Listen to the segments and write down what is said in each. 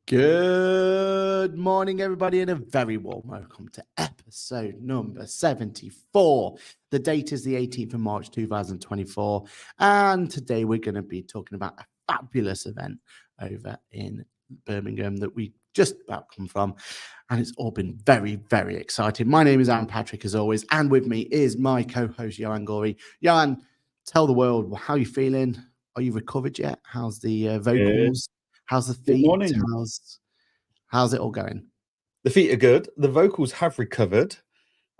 Good morning, everybody, and a very warm welcome to episode number 74. The date is the 18th of March, 2024, and today we're going to be talking about a fabulous event over in Birmingham that we just about come from, and it's all been very, very exciting. My name is Aaron Patrick, as always, and with me is my co-host, Johann Gory. Johann, tell the world, how are you feeling? Are you recovered yet? How's the vocals? How's the feet? Good morning. How's it all going? The feet are good. The vocals have recovered,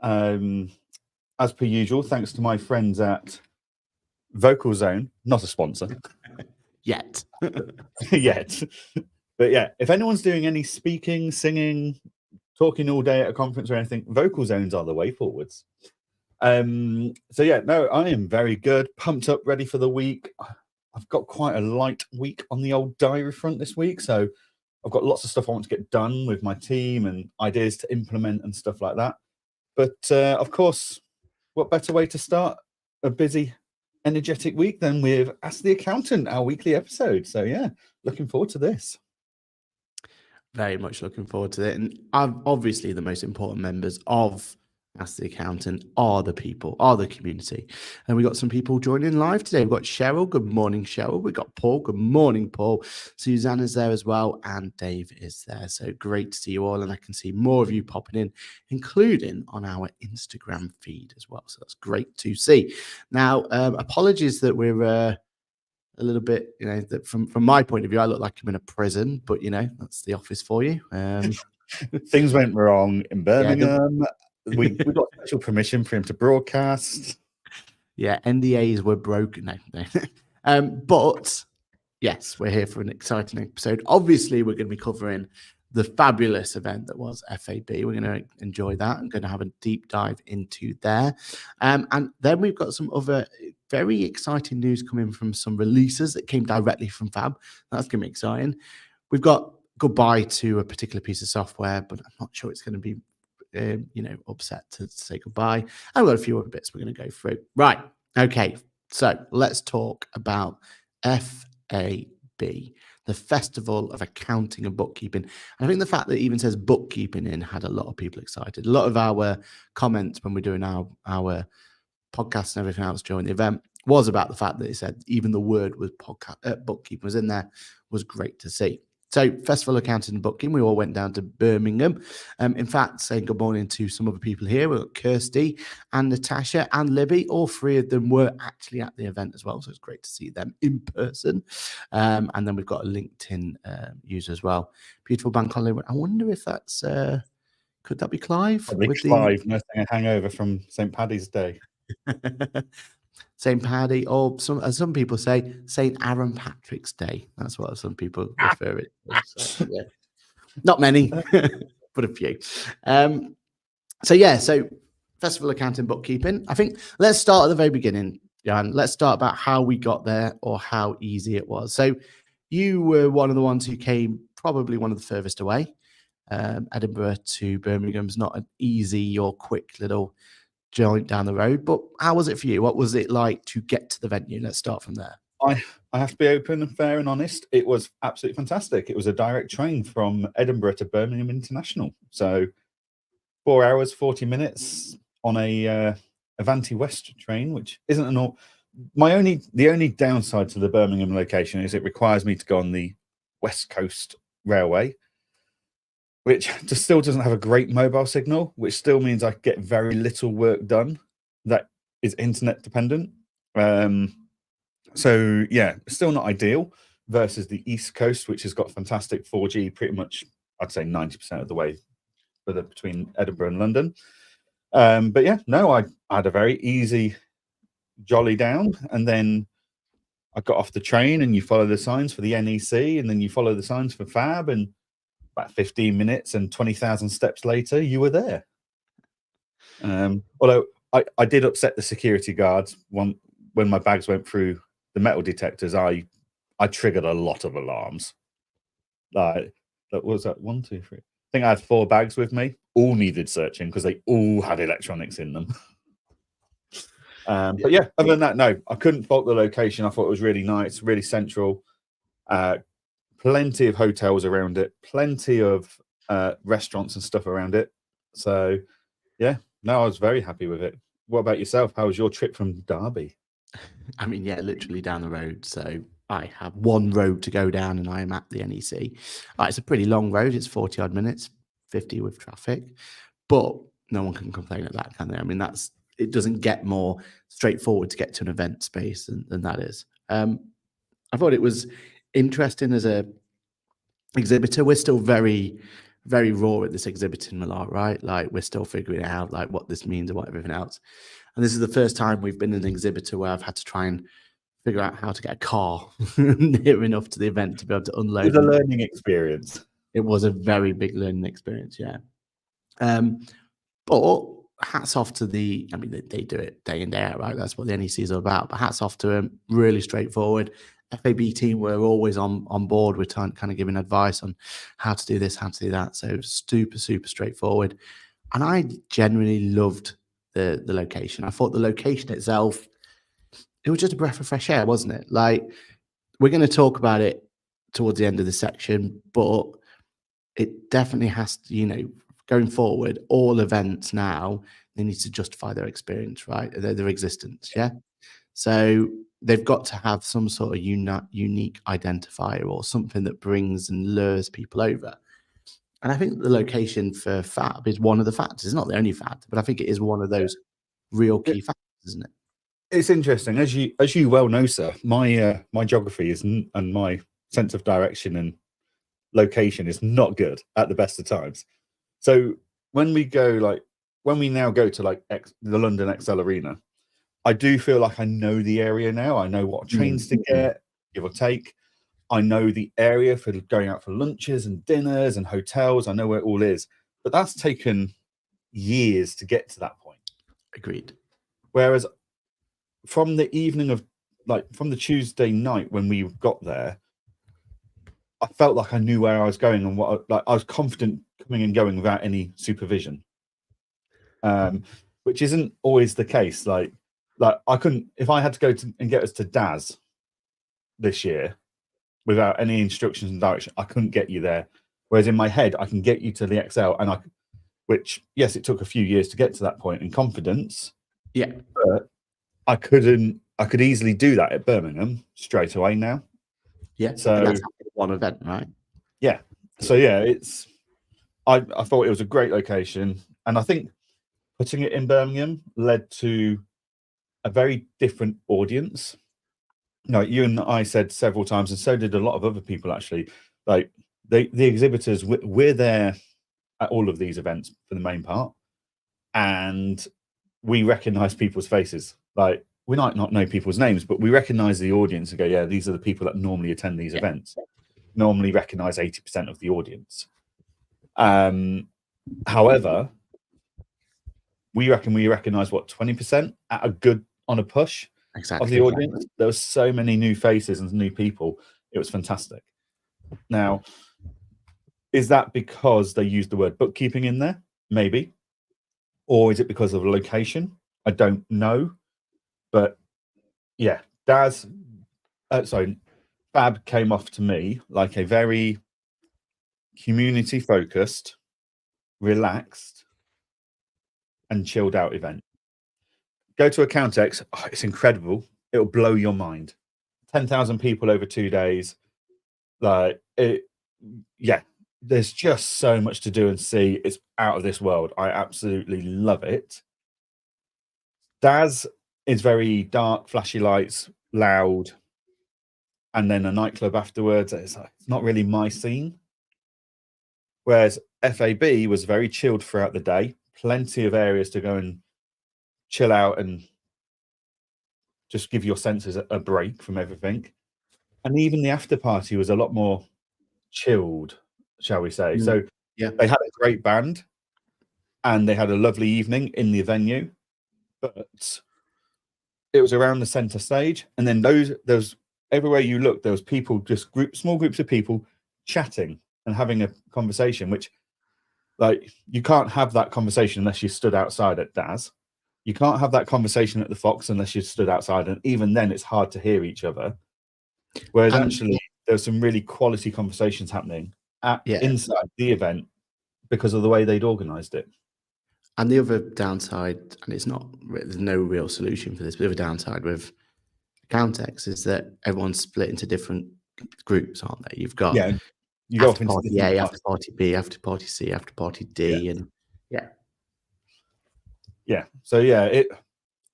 as per usual, thanks to my friends at Vocal Zone, not a sponsor. Yet. Yet. But yeah, if anyone's doing any speaking, singing, talking all day at a conference or anything, Vocal Zones are the way forwards. So yeah, no, I am very good, pumped up, ready for the week. I've got quite a light week on the old diary front this week, so I've got lots of stuff I want to get done with my team and ideas to implement and stuff like that. But of course, what better way to start a busy, energetic week than with Ask the Accountant, our weekly episode. So yeah, looking forward to this. Very much looking forward to it. And obviously the most important members of Ask the Accountant are the people, are the community. And we got some people joining live today. We've got Cheryl. Good morning, Cheryl. We've got Paul. Good morning, Paul. Susanna's there as well. And Dave is there. So great to see you all. And I can see more of you popping in, including on our Instagram feed as well. So that's great to see. Now, apologies that we're a little bit, that from my point of view, I look like I'm in a prison, but that's the office for you. Things went wrong in Birmingham. We got special permission for him to broadcast. Yeah, NDAs were broken. No. But yes, we're here for an exciting episode. Obviously, we're going to be covering the fabulous event that was FAB. We're going to enjoy that. I'm going to have a deep dive into there. And then we've got some other very exciting news coming from some releases that came directly from Fab. That's going to be exciting. We've got goodbye to a particular piece of software, but I'm not sure it's going to be upset to say goodbye. I've got a few other bits we're going to go through. Right. Okay. So let's talk about FAB, the Festival of Accounting and Bookkeeping. And I think the fact that it even says bookkeeping in had a lot of people excited. A lot of our comments when we're doing our podcast and everything else during the event was about the fact that it said even the word was bookkeeping was in there. Was great to see. So, Festival Accounting and Booking, we all went down to Birmingham. In fact, saying good morning to some other people here. We've got Kirsty and Natasha and Libby. All three of them were actually at the event as well. So, it's great to see them in person. And then we've got a LinkedIn user as well. Beautiful bank holiday. I wonder if that's, could that be Clive? Probably Clive, nursing a hangover from St. Paddy's Day. St. Paddy, or as some people say, St. Aaron Patrick's Day. That's what some people refer it to. So, yeah. Not many, but a few. So Festival Accounting Bookkeeping. I think let's start at the very beginning, Jan. Let's start about how we got there or how easy it was. So you were one of the ones who came probably one of the furthest away. Edinburgh to Birmingham is not an easy or quick little joint down the road, but how was it for you? What was it like to get to the venue? Let's start from there. I have to be open and fair and honest. It was absolutely fantastic. It was a direct train from Edinburgh to Birmingham International. So 4 hours, 40 minutes on a Avanti West train, which isn't an all. The only downside to the Birmingham location is it requires me to go on the West Coast Railway, which just still doesn't have a great mobile signal, which still means I get very little work done that is internet dependent. So yeah, still not ideal versus the East Coast, which has got fantastic 4G pretty much, I'd say 90% of the way between Edinburgh and London. But yeah, no, I had a very easy jolly down, and then I got off the train and you follow the signs for the NEC, and then you follow the signs for Fab, and about 15 minutes and 20,000 steps later, you were there. Although I did upset the security guards when my bags went through the metal detectors. I triggered a lot of alarms. Like, that was that 1, 2, 3. I think I had 4 bags with me. All needed searching because they all had electronics in them. But yeah, other than that, no, I couldn't fault the location. I thought it was really nice, really central. plenty of hotels around it, plenty of restaurants and stuff around it. So, yeah, no, I was very happy with it. What about yourself? How was your trip from Derby? I mean, yeah, literally down the road. So I have one road to go down, and I am at the NEC. It's a pretty long road. It's 40 odd minutes, 50 with traffic, but no one can complain at that, can they? I mean, it doesn't get more straightforward to get to an event space than that is. I thought it was interesting as a exhibitor. We're still very, very raw at this exhibiting a lot, right? Like, we're still figuring out like what this means and what everything else. And this is the first time we've been an exhibitor where I've had to try and figure out how to get a car near enough to the event to be able to unload. It was a learning experience. It was a very big learning experience, yeah. But hats off to I mean, they do it day in, day out, right? That's what the NEC is all about. But hats off to them, really straightforward. FAB team were always on board with kind of giving advice on how to do this, how to do that. So super, super straightforward. And I genuinely loved the location. I thought the location itself, it was just a breath of fresh air, wasn't it? Like, we're going to talk about it towards the end of the section, but it definitely has to, going forward, all events now, they need to justify their experience, right? Their existence, yeah? So they've got to have some sort of unique identifier or something that brings and lures people over. And I think the location for FAB is one of the factors. It's not the only factor, but I think it is one of those real key factors, isn't it? It's interesting, as you well know, sir. My geography and my sense of direction and location is not good at the best of times. So when we now go to like the London XL Arena, I do feel like I know the area now. I know what trains to get, give or take. I know the area for going out for lunches and dinners and hotels. I know where it all is. But that's taken years to get to that point. Agreed. Whereas from the evening of, from the Tuesday night when we got there, I felt like I knew where I was going and I was confident coming and going without any supervision, which isn't always the case. Like I couldn't, if I had to go and get us to Daz this year without any instructions and direction, I couldn't get you there. Whereas in my head, I can get you to the XL, which, yes, it took a few years to get to that point in confidence. Yeah, but I could easily do that at Birmingham straight away now. Yeah, so that's one event, right? Yeah. So yeah, I thought it was a great location, and I think putting it in Birmingham led to a very different audience. You and I said several times, and so did a lot of other people actually. Like the exhibitors, we're there at all of these events for the main part, and we recognize people's faces. Like, we might not know people's names, but we recognize the audience and go, yeah, these are the people that normally attend these events. Normally recognize 80% of the audience. However, we recognize what, 20% on a push of the audience. There were so many new faces and new people. It was fantastic. Now, is that because they used the word bookkeeping in there? Maybe. Or is it because of the location? I don't know. But yeah, FAB came off to me like a very community-focused, relaxed, and chilled out event. Go to Accountex, it's incredible. It'll blow your mind. 10,000 people over 2 days. There's just so much to do and see. It's out of this world. I absolutely love it. Daz is very dark, flashy lights, loud, and then a nightclub afterwards. It's not really my scene. Whereas FAB was very chilled throughout the day, plenty of areas to go and chill out and just give your senses a break from everything. And even the after party was a lot more chilled, shall we say. So yeah, they had a great band and they had a lovely evening in the venue, but it was around the center stage. And then there was everywhere you looked, there was people, just small groups of people chatting and having a conversation, which, like, you can't have that conversation unless you stood outside at Daz. You can't have that conversation at the Fox unless you stood outside, and even then it's hard to hear each other. Whereas actually there was some really quality conversations happening Yeah. inside the event because of the way they'd organised it. And the other downside, and there's no real solution for this, but the other downside with Countex is that everyone's split into different groups, aren't they? You've got You go off after into party different A, parts. after party B, after party C, after party D, and So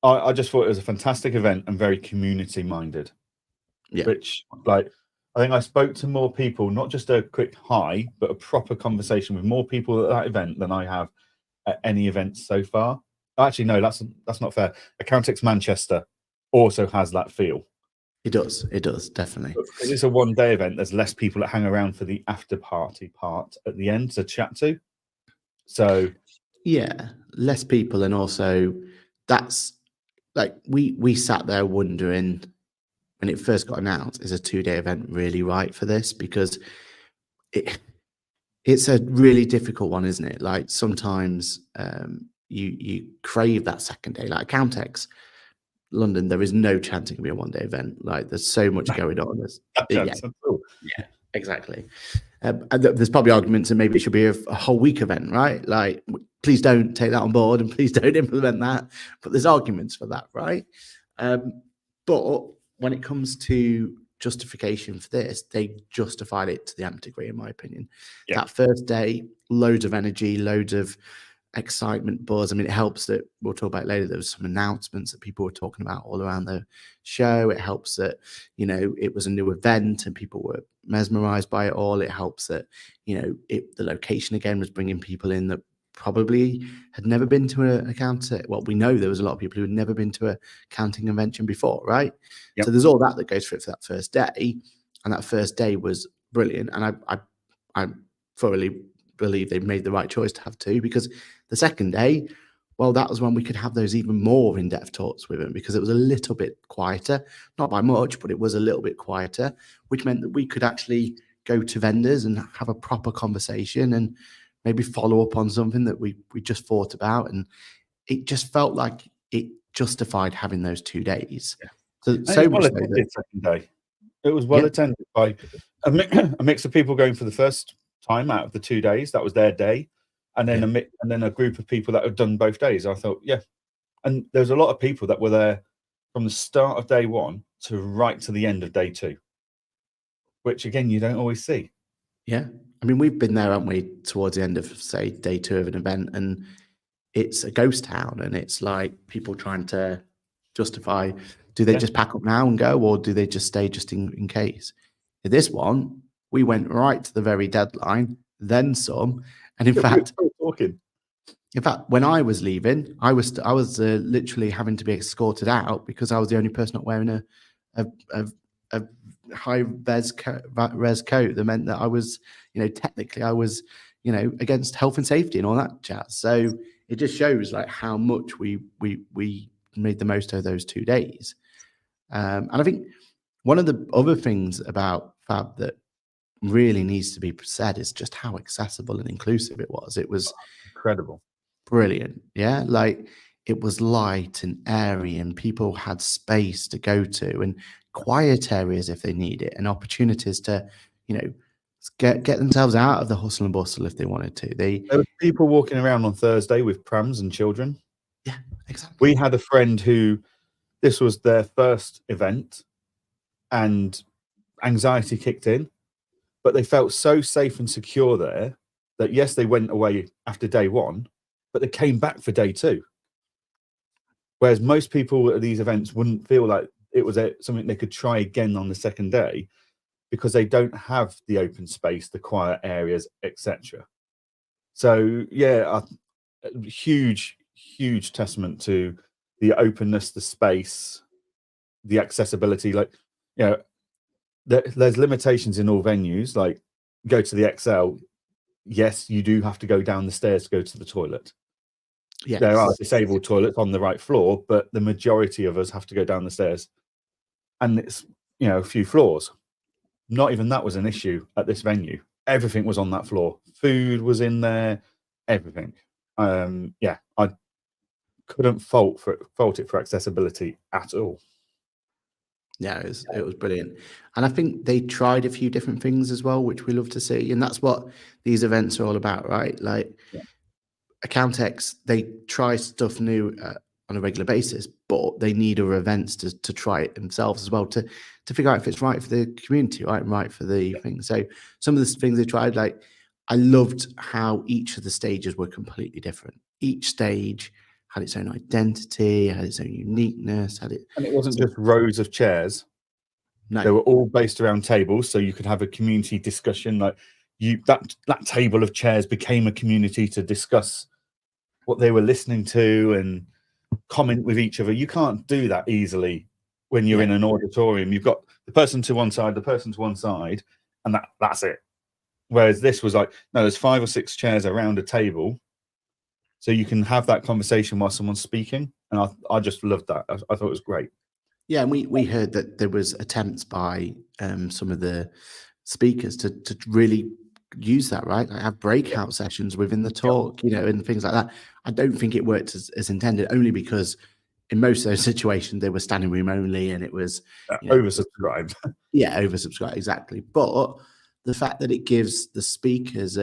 I just thought it was a fantastic event and very community minded. Yeah. Which, like, I think I spoke to more people, not just a quick hi, but a proper conversation with more people at that event than I have at any event so far. Actually, no, that's not fair. Accountex Manchester also has that feel. It does, definitely. But because it's a one-day event, there's less people that hang around for the after party part at the end to chat to. So yeah, less people, and also that's like we sat there wondering when it first got announced, is a 2-day event really right for this? Because it's a really difficult one, isn't it? Like sometimes you crave that second day. Like Countex London, there is no chance it can be a 1-day event. Like there's so much going on. Yeah, exactly. And there's probably arguments that maybe it should be a whole week event, right? Like, please don't take that on board and please don't implement that. But there's arguments for that, right? But when it comes to justification for this, they justified it to the nth degree, in my opinion. Yeah. That first day, loads of energy, loads of excitement, buzz. I mean, it helps that we'll talk about it later. There was some announcements that people were talking about all around the show. It helps that, you know, it was a new event and people were mesmerized by it all. It helps that, you know, the location again was bringing people in that probably had never been to a counter. Well, we know there was a lot of people who had never been to a counting convention before, right? Yep. So there's all that goes for it for that first day, and that first day was brilliant. And I thoroughly believe they made the right choice to have 2, because the second day, well, that was when we could have those even more in-depth talks with them, because it was a little bit quieter, not by much, but it was a little bit quieter, which meant that we could actually go to vendors and have a proper conversation and maybe follow up on something that we just thought about. And it just felt like it justified having those 2 days. So much so that second day. It was well attended by a mix of people going for the first time out of the 2 days. That was their day, and then a group of people that had done both days. I thought, and there's a lot of people that were there from the start of day 1 to right to the end of day 2, which again you don't always see. Yeah, I mean, we've been there, haven't we, towards the end of, say, day 2 of an event, and it's a ghost town, and it's like people trying to justify, do they just pack up now and go, or do they just stay just in case? In this one, we went right to the very deadline, then some, and in fact, when I was leaving, I was literally having to be escorted out because I was the only person not wearing a high res coat that meant that I was, you know, technically I was, you know, against health and safety and all that jazz. So it just shows like how much we made the most of those 2 days. And I think one of the other things about Fab that really needs to be said is just how accessible and inclusive it was. It was incredible, brilliant. Yeah, like it was light and airy, and people had space to go to, and quiet areas if they need it, and opportunities to, you know, get themselves out of the hustle and bustle if they wanted to. There were people walking around on Thursday with prams and children. Yeah, exactly. We had a friend who this was their first event and anxiety kicked in, but they felt so safe and secure there that yes, they went away after day 1, but they came back for day 2. Whereas most people at these events wouldn't feel like it was something they could try again on the second day because they don't have the open space, the quiet areas, etc. So yeah, a huge testament to the openness, the space, the accessibility. Like, you know, there's limitations in all venues. Like, go to the XL. Yes, you do have to go down the stairs to go to the toilet. Yes. There are disabled toilets on the right floor, but the majority of us have to go down the stairs. And it's, you know, a few floors. Not even that was an issue at this venue. Everything was on that floor. Food was in there, everything. I couldn't fault it for accessibility at all. Yeah, it was brilliant. And I think they tried a few different things as well, which we love to see. And that's what these events are all about, right? Like Yeah. Accountex, they try stuff new on a regular basis, but they need other events to try it themselves as well to figure out if it's right for the community, right for the thing. So some of the things they tried, like I loved how each of the stages were completely different. Each stage had its own identity, had its own uniqueness, had it. And it wasn't So, just rows of chairs. no, They were all based around tables, so you could have a community discussion. Like that table of chairs became a community to discuss what they were listening to and comment with each other. You can't do that easily when you're Yeah. in an auditorium. You've got the person to one side, the person to one side, and that's it. Whereas this was like, no, there's 5 or 6 chairs around a table, so you can have that conversation while someone's speaking. And I just loved that. I thought it was great. Yeah, and we heard that there was attempts by some of the speakers to really use that, right? Like have breakout sessions within the talk, and things like that. I don't think it worked as intended, only because in most of those situations they were standing room only, and it was Oversubscribed. Yeah, oversubscribed, exactly. But the fact that it gives the speakers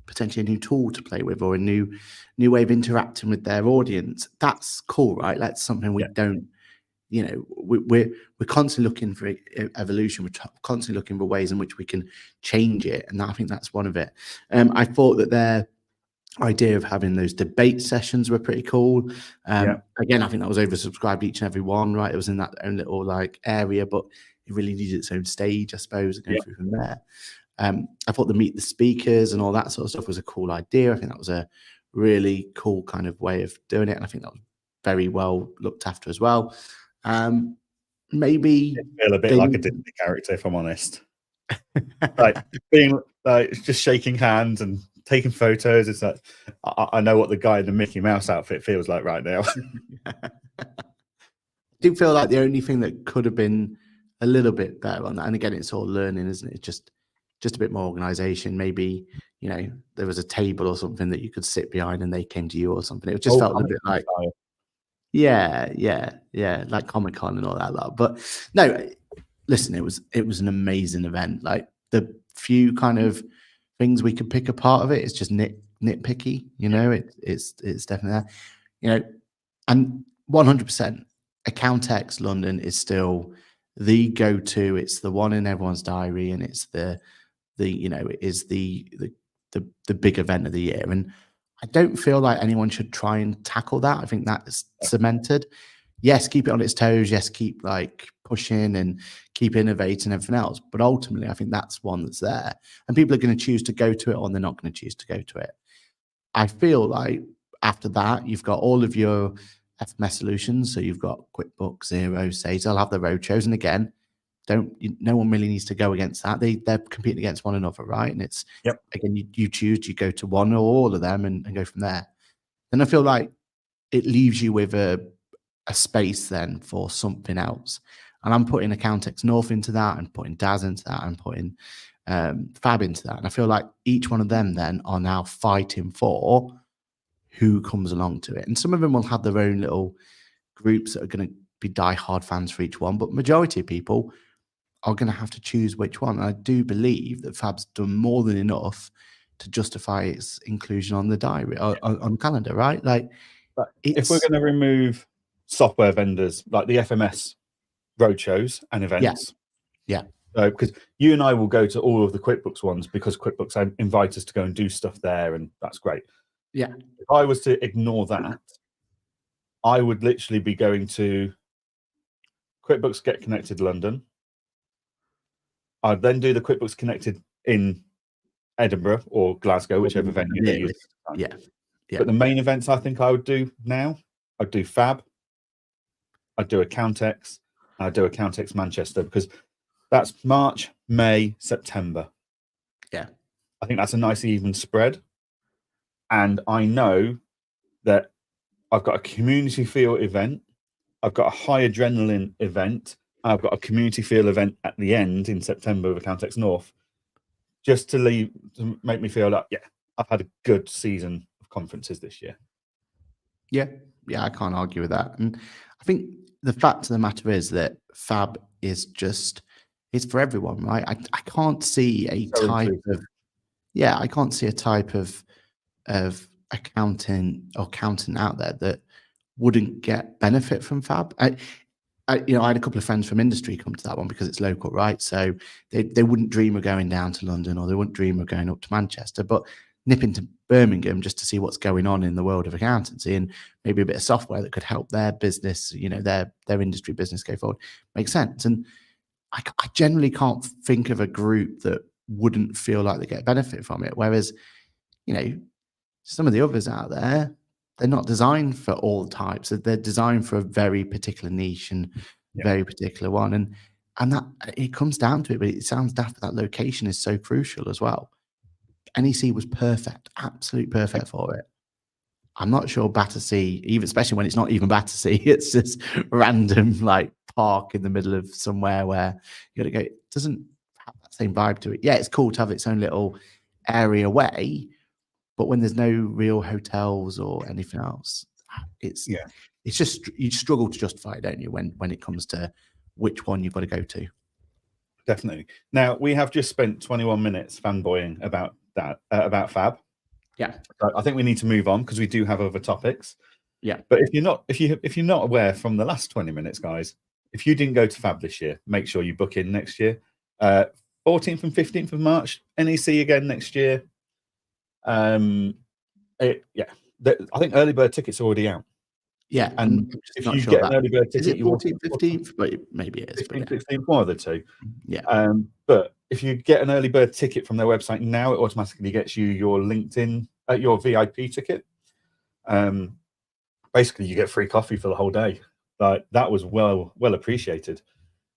potentially a new tool to play with or a new way of interacting with their audience, that's cool, right? That's something we don't. We're constantly looking for evolution. We're constantly looking for ways in which we can change it, and I think that's one of it. I thought that their idea of having those debate sessions were pretty cool. Again, I think that was oversubscribed, each and every one, right? It was in that own little like area, but it really needed its own stage, I suppose, and go through from there. I thought the meet the speakers and all that sort of stuff was a cool idea. I think that was a really cool kind of way of doing it, and I think that was very well looked after as well. Maybe feel a bit like a Disney character, if I'm honest. Like being like just shaking hands and taking photos. It's like I know what the guy in the Mickey Mouse outfit feels like right now. I do feel like the only thing that could have been a little bit better on that, and again, it's all learning, isn't it? Just a bit more organization. Maybe there was a table or something that you could sit behind, and they came to you or something. It just felt a little bit like. Yeah, like Comic-Con and all that lot. But no, listen, it was an amazing event. Like the few kind of things we could pick apart of it, it's just nitpicky. It's definitely that. And 100%, Accountex London is still the go-to. It's the one in everyone's diary, and it's it is the big event of the year. And I don't feel like anyone should try and tackle that. I think that's cemented. Yes, keep it on its toes. Yes, keep like pushing and keep innovating and everything else. But ultimately, I think that's one that's there. And people are going to choose to go to it, or they're not going to choose to go to it. I feel like after that, you've got all of your FMS solutions. So you've got QuickBooks, Xero, Sage. They'll have the roadshows. And again, no one really needs to go against that. They're competing against one another, right? And it's again, you choose, you go to one or all of them and go from there. And I feel like it leaves you with a space then for something else. And I'm putting Accountex North into that, and putting DAS into that, and putting Fab into that. And I feel like each one of them then are now fighting for who comes along to it. And some of them will have their own little groups that are going to be diehard fans for each one, but majority of people are going to have to choose which one. And I do believe that Fab's done more than enough to justify its inclusion on the diary, on the calendar, right? Like, if we're going to remove software vendors like the FMS roadshows and events, because you and I will go to all of the QuickBooks ones because QuickBooks invite us to go and do stuff there, and that's great. Yeah. If I was to ignore that, I would literally be going to QuickBooks Get Connected London. I'd then do the QuickBooks Connected in Edinburgh or Glasgow, whichever venue they use. Yeah. But the main events I think I would do now, I'd do Fab, I'd do Accountex, I'd do Accountex Manchester, because that's March, May, September. Yeah. I think that's a nice even spread. And I know that I've got a community feel event, I've got a high adrenaline event, and I've got a community feel event at the end in September with Accountex North, just to make me feel like, I've had a good season of conferences this year. Yeah, I can't argue with that. And I think the fact of the matter is that Fab is just, it's for everyone, right? I can't see a So type inclusive. of, yeah, I can't see a type of accountant or accountant out there that wouldn't get benefit from Fab. I had a couple of friends from industry come to that one because it's local, right? So they wouldn't dream of going down to London, or they wouldn't dream of going up to Manchester, but nip into Birmingham just to see what's going on in the world of accountancy and maybe a bit of software that could help their business, their industry business go forward. Makes sense. And I generally can't think of a group that wouldn't feel like they get benefit from it. Whereas, some of the others out there, they're not designed for all types. They're designed for a very particular niche and very particular one. And that it comes down to it, but it sounds daft, but that location is so crucial as well. NEC was perfect, absolute perfect for it. I'm not sure Battersea, even especially when it's not even Battersea, it's just random like park in the middle of somewhere where you got to go. It doesn't have that same vibe to it. Yeah, it's cool to have its own little area away, but when there's no real hotels or anything else, it's just, you struggle to justify it, don't you, when it comes to which one you've got to go to. Definitely. Now, we have just spent 21 minutes fanboying about that, about Fab. Yeah. So I think we need to move on because we do have other topics. Yeah. But if you're not aware from the last 20 minutes, guys, if you didn't go to Fab this year, make sure you book in next year. 14th and 15th of March, NEC again next year. I think early bird tickets are already out. Yeah, and if you get an early bird ticket, is it 14th, 15th? But maybe it is. 15th, 16th, one of the two. Yeah. But if you get an early bird ticket from their website now, it automatically gets you your LinkedIn, your VIP ticket. Basically, you get free coffee for the whole day. Like, that was well appreciated.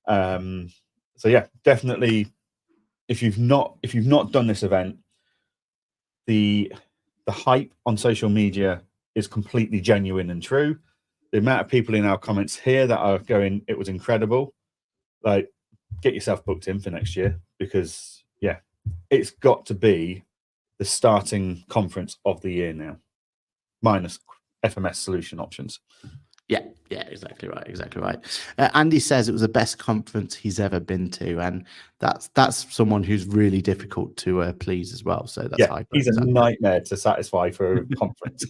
So yeah, definitely. If you've not done this event, the hype on social media is completely genuine and true. The amount of people in our comments here that are going, it was incredible. Like, get yourself booked in for next year, because it's got to be the starting conference of the year now, minus FMS solution options. Yeah, exactly right. Andy says it was the best conference he's ever been to, and that's someone who's really difficult to please as well. So that's he's a nightmare to satisfy for a conference.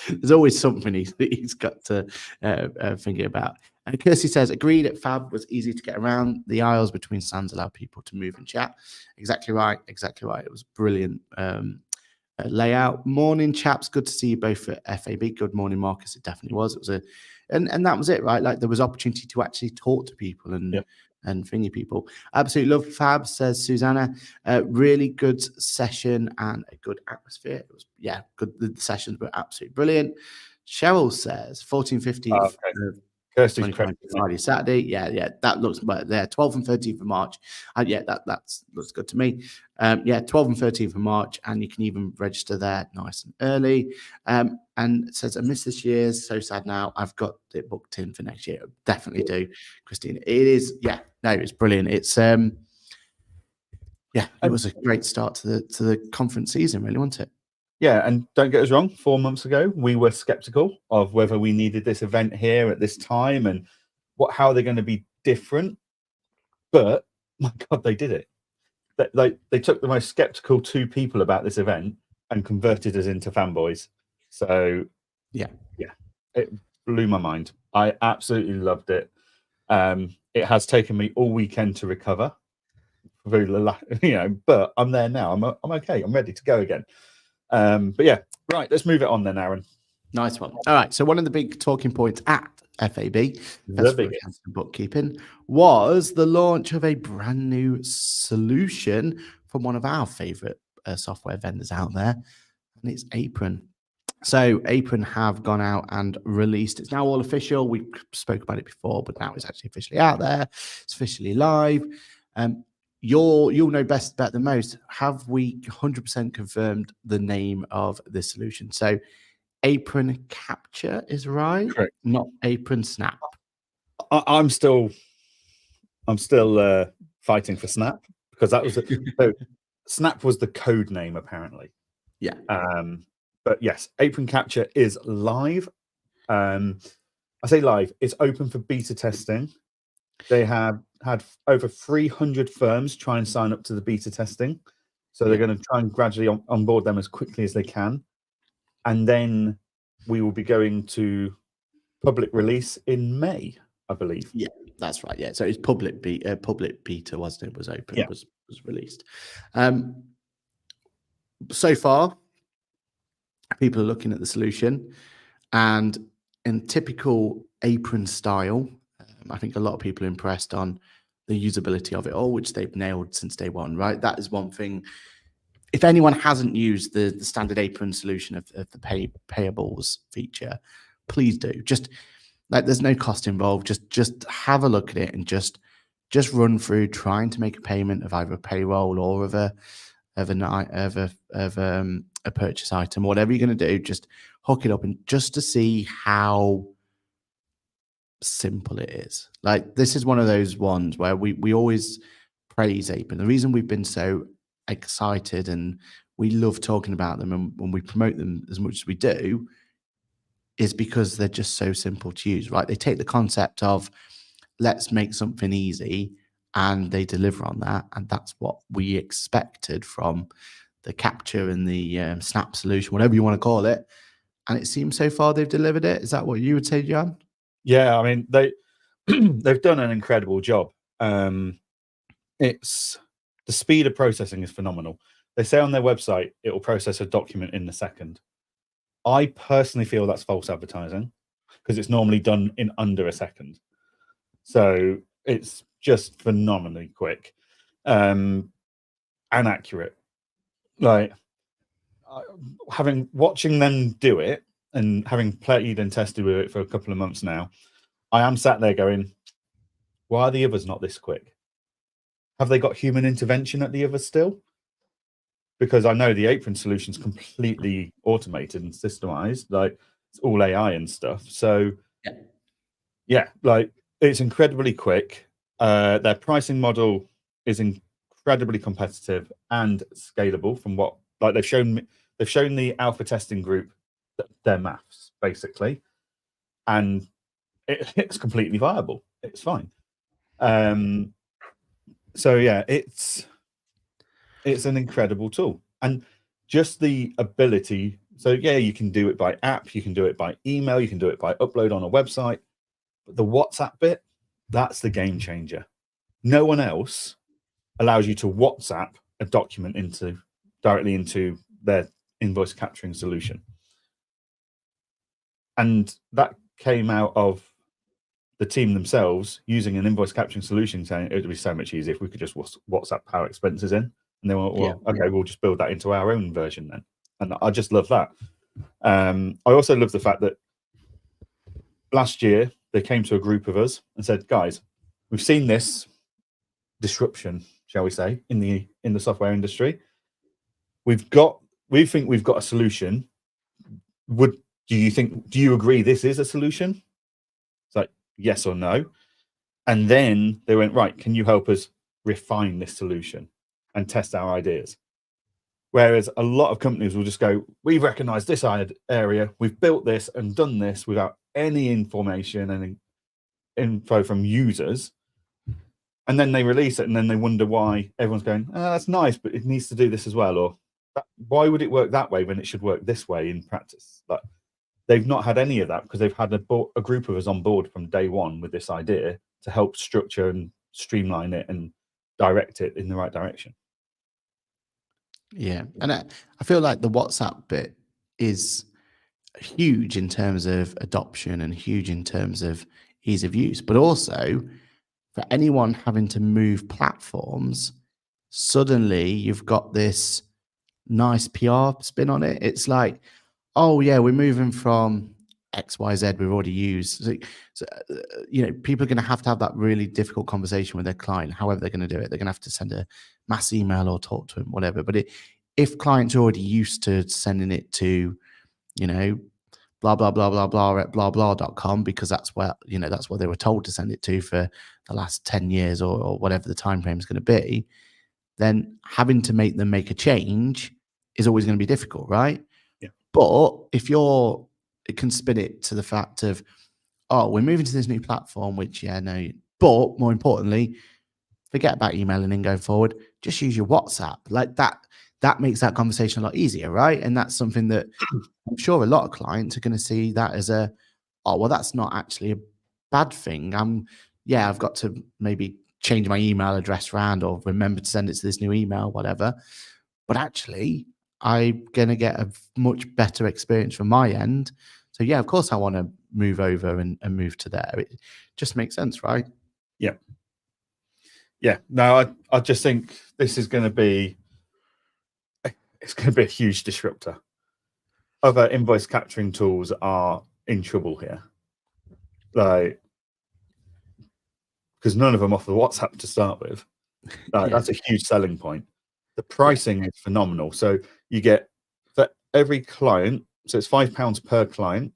There's always something he's got to think about. And Kirsty says, agreed, at Fab was easy to get around. The aisles between stands allow people to move and chat. Exactly right. It was brilliant. Layout. Morning, chaps. Good to see you both at FAB. Good morning, Marcus. It definitely was. It was and that was it, right? Like, there was opportunity to actually talk to people and thingy people. Absolutely love Fab, says Susanna. Really good session and a good atmosphere. It was good. The sessions were absolutely brilliant. Cheryl says 14th, 15th. Kirsty's Friday, Saturday. Yeah, that looks but there. 12th and 13th of March. That looks good to me. 12th and 13th of March, and you can even register there nice and early. And it says, I missed this year's, so sad now. I've got it booked in for next year. Definitely do, Christine. It is, it's brilliant. It's it was a great start to the conference season, really, wasn't it? Yeah, and don't get us wrong, 4 months ago, we were skeptical of whether we needed this event here at this time and how they're going to be different. But, my God, they did it. They took the most skeptical 2 people about this event and converted us into fanboys. So, it blew my mind. I absolutely loved it. It has taken me all weekend to recover. But I'm there now. I'm okay. I'm ready to go again. But right, let's move it on then, Aaron. Nice one. All right, so one of the big talking points at FAB, Festival of Accounting and Bookkeeping, was the launch of a brand new solution from one of our favorite software vendors out there, and it's Apron. So Apron have gone out and released, it's now all official. We spoke about it before, but now it's actually officially out there. It's officially live. You'll know best better than most. Have we 100% confirmed the name of this solution? So Apron Capture is right. Correct. Not Apron Snap. I'm still fighting for Snap, because that was so Snap was the code name apparently. Yeah. But yes, Apron Capture is live. I say live, it's open for beta testing. They have had over 300 firms try and sign up to the beta testing. So they're going to try and gradually onboard them as quickly as they can. And then we will be going to public release in May, I believe. Yeah, that's right. Yeah, so it's public beta, wasn't it? Was open, Yeah. was released. So far, people are looking at the solution, and in typical apron style, I think a lot of people are impressed on the usability of it all, which they've nailed since day one, right? That is one thing. If anyone hasn't used the standard apron solution of the payables feature, please do. Just like, there's no cost involved. Just have a look at it and just run through trying to make a payment of either a payroll or of a purchase item, whatever you're going to do. Just hook it up and just to see how simple it is. Like, this is one of those ones where we always praise Apron. The reason we've been so excited and we love talking about them and when we promote them as much as we do is because they're just so simple to use, right? They take the concept of let's make something easy and they deliver on that. And that's what we expected from the capture and the snap solution, whatever you want to call it. And it seems so far they've delivered it. Is that what you would say, John? Yeah, I mean, they've done an incredible job. It's the speed of processing is phenomenal. They say on their website it will process a document in a second. I personally feel that's false advertising because it's normally done in under a second. So it's just phenomenally quick and accurate. Like, watching them do it and having played and tested with it for a couple of months now, I am sat there going, why are the others not this quick? Have they got human intervention at the others still? Because I know the Apron solution's completely automated and systemized, like it's all AI and stuff. So yeah, like it's incredibly quick. Their pricing model is incredibly competitive and scalable from what, like, they've shown the alpha testing group their maths basically, and it's completely viable. It's fine. So yeah, it's an incredible tool, and just the ability. So yeah, you can do it by app, you can do it by email, you can do it by upload on a website. But the WhatsApp bit, that's the game changer. No one else allows you to WhatsApp a document directly into their invoice capturing solution. And that came out of the team themselves using an invoice capturing solution, saying it would be so much easier if we could just WhatsApp our expenses in. And they went, well, okay, we'll just build that into our own version then. And I just love that. I also love the fact that last year they came to a group of us and said, guys, we've seen this disruption, shall we say, in the software industry. We think we've got a solution. Do you agree this is a solution? It's like, yes or no. And then they went, right, can you help us refine this solution and test our ideas? Whereas a lot of companies will just go, we've recognized this area, we've built this and done this without any information and info from users. And then they release it and then they wonder why everyone's going, that's nice, but it needs to do this as well. Or why would it work that way when it should work this way in practice? Like, they've not had any of that because they've had a group of us on board from day one with this idea to help structure and streamline it and direct it in the right direction. Yeah. And I feel like the WhatsApp bit is huge in terms of adoption and huge in terms of ease of use, but also for anyone having to move platforms, suddenly you've got this nice PR spin on it. It's like, oh yeah, we're moving from XYZ we've already used. So people are going to have that really difficult conversation with their client, however they're going to do it. They're going to have to send a mass email or talk to them, whatever. But if clients are already used to sending it to, blah, blah, blah, blah, blah at blah.com, because that's where, that's what they were told to send it to for the last 10 years or whatever the time frame is going to be, then having to make them make a change is always going to be difficult, right? Yeah. But if it can spin it to the fact of, oh, we're moving to this new platform, which, yeah, no, but more importantly, forget about emailing and going forward. Just use your WhatsApp. Like that makes that conversation a lot easier, right? And that's something that I'm sure a lot of clients are going to see that as a, oh, well, that's not actually a bad thing. I've got to maybe change my email address around or remember to send it to this new email, whatever. But actually, I'm going to get a much better experience from my end. So yeah, of course I want to move over and move to there. It just makes sense, right? Yeah. Yeah. No, I just think this is going to be, it's going to be a huge disruptor. Other invoice capturing tools are in trouble here. Like, because none of them offer WhatsApp to start with. That's a huge selling point. The pricing is phenomenal. So you get for every client, so it's £5 per client,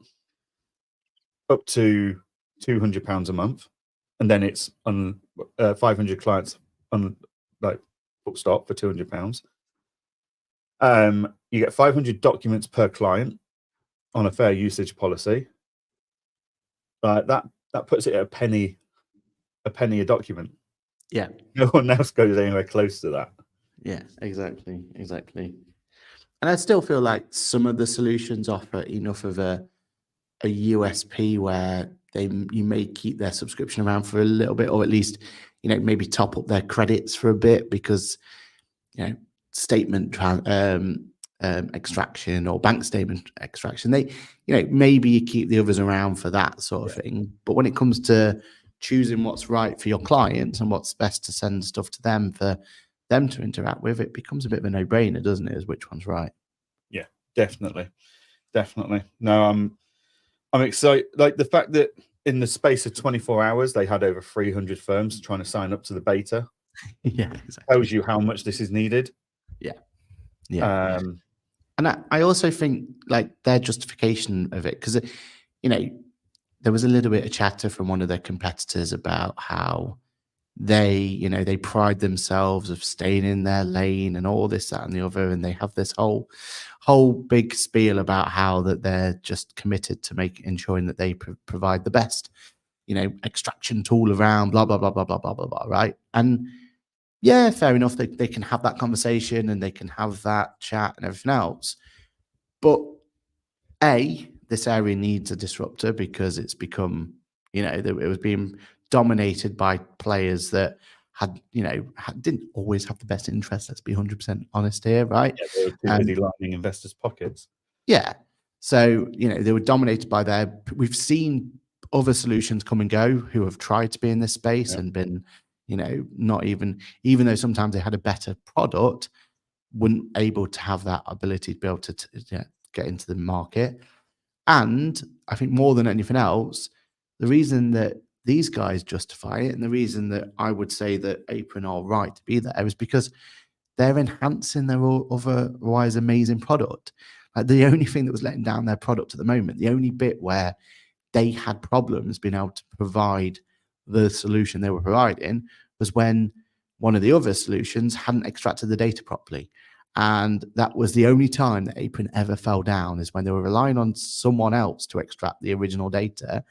up to £200 a month, and then it's on 500 clients on like full stop for £200. You get 500 documents per client on a fair usage policy. That puts it at a penny a document. Yeah. No one else goes anywhere close to that. Yeah, exactly. And I still feel like some of the solutions offer enough of a USP where you may keep their subscription around for a little bit, or at least, maybe top up their credits for a bit, because, statement extraction or bank statement extraction, maybe you keep the others around for that sort of thing. But when it comes to choosing what's right for your clients and what's best to send stuff to them for them to interact with, it becomes a bit of a no-brainer, doesn't it, as which one's right? Yeah, definitely. No, I'm excited. Like the fact that in the space of 24 hours, they had over 300 firms trying to sign up to the beta. Yeah, exactly. Tells you how much this is needed. Yeah. And I also think like their justification of it, because, there was a little bit of chatter from one of their competitors about how they pride themselves of staying in their lane and all this, that, and the other. And they have this whole big spiel about how that they're just committed to ensuring that they provide the best, extraction tool around, blah, blah, blah, blah, blah, blah, blah, blah, right? And yeah, fair enough. They can have that conversation and they can have that chat and everything else. But this area needs a disruptor because it's become, it was being dominated by players that didn't always have the best interest. Let's be 100% honest here, right? Yeah, they were too busy lining investors' pockets. Yeah. So, they were dominated by we've seen other solutions come and go who have tried to be in this space and been, not even though sometimes they had a better product, weren't able to have that ability to be able to get into the market. And I think more than anything else, the reason that these guys justify it and the reason that I would say that Apron are right to be there is because they're enhancing their otherwise amazing product. Like the only thing that was letting down their product at the moment, the only bit where they had problems being able to provide the solution they were providing was when one of the other solutions hadn't extracted the data properly. And that was the only time that Apron ever fell down, is when they were relying on someone else to extract the original data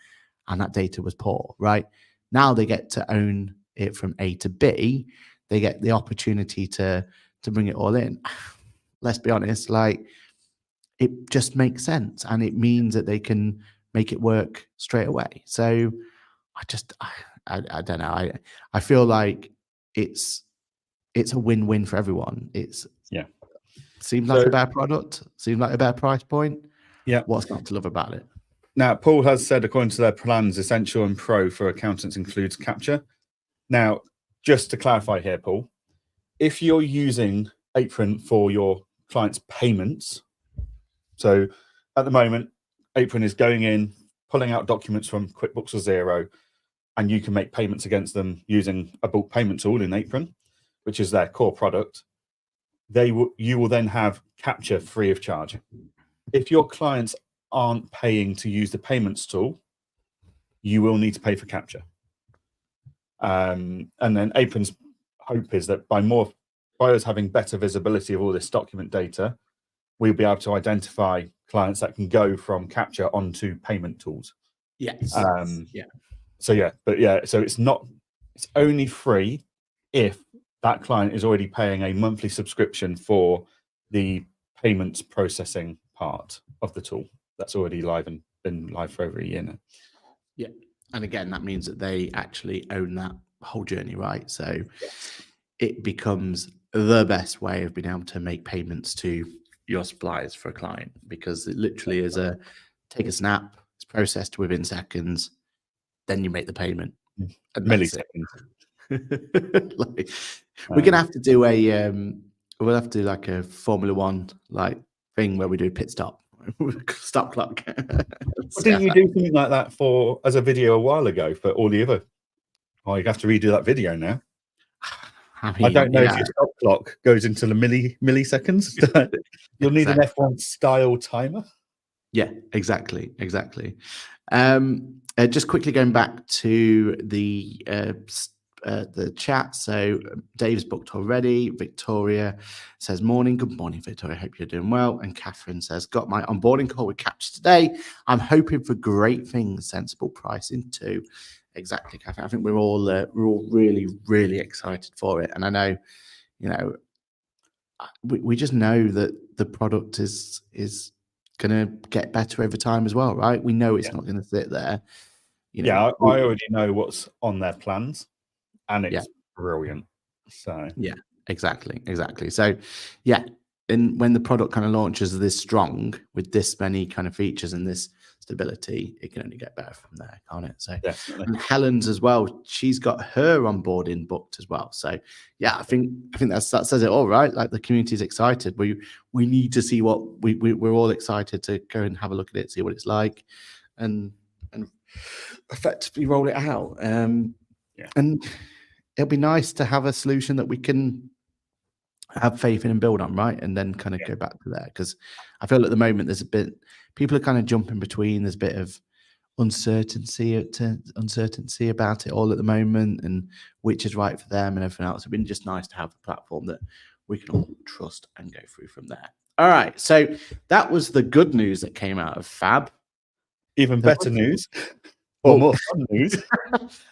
and that data was poor, right? Now they get to own it from A to B. They get the opportunity to bring it all in. Let's be honest, like it just makes sense. And it means that they can make it work straight away. So I don't know. I feel like it's a win-win for everyone. Seems like a bad product, seems like a bad price point. Yeah. What's not to love about it? Now, Paul has said, according to their plans, Essential and Pro for accountants includes capture. Now, just to clarify here, Paul, if you're using Apron for your clients' payments, so at the moment, Apron is going in, pulling out documents from QuickBooks or Xero, and you can make payments against them using a bulk payment tool in Apron, which is their core product. You will then have capture free of charge. If your clients aren't paying to use the payments tool, you will need to pay for capture. And then Apron's hope is that by us having better visibility of all this document data, we'll be able to identify clients that can go from capture onto payment tools. Yes. Yeah. So yeah, but yeah, so it's only free if that client is already paying a monthly subscription for the payments processing part of the tool. That's already live and been live for over a year now. Yeah. And again, that means that they actually own that whole journey, right? So it becomes the best way of being able to make payments to your suppliers for a client, because it literally is take a snap, it's processed within seconds, then you make the payment. And that's it. Milliseconds. We're gonna have to do we'll have to do like a Formula One like thing where we do a pit stop. Stop clock. Didn't you do something like that as a video a while ago for all the other? Oh, you have to redo that video now. I don't know if your stop clock goes into the milliseconds. You'll need an F1 style timer. Yeah, exactly. Just quickly going back to the chat. So Dave's booked already. Victoria says, morning. Good morning, Victoria. Hope you're doing well. And Catherine says, got my onboarding call with Capture today. I'm hoping for great things, sensible pricing too. Exactly, Catherine. I think we're all really, really excited for it. And I know, we just know that the product is going to get better over time as well, right? We know it's not going to sit there. I already know what's on their plans, and it's brilliant. So yeah, exactly. So and when the product kind of launches this strong with this many kind of features and this stability, it can only get better from there, can't it? So definitely. And Helen's as well, she's got her onboarding booked as well. So I think that says it all, right? Like the community is excited. We need to see what we're all excited to go and have a look at it, see what it's like, and effectively roll it out. And it'll be nice to have a solution that we can have faith in and build on, right? And then kind of go back to there, because I feel at the moment there's a bit, people are kind of jumping between. There's a bit of uncertainty about it all at the moment, and which is right for them and everything else. It'd been just nice to have a platform that we can all trust and go through from there. All right, so that was the good news that came out of Fab. Even better news. Or more fun news.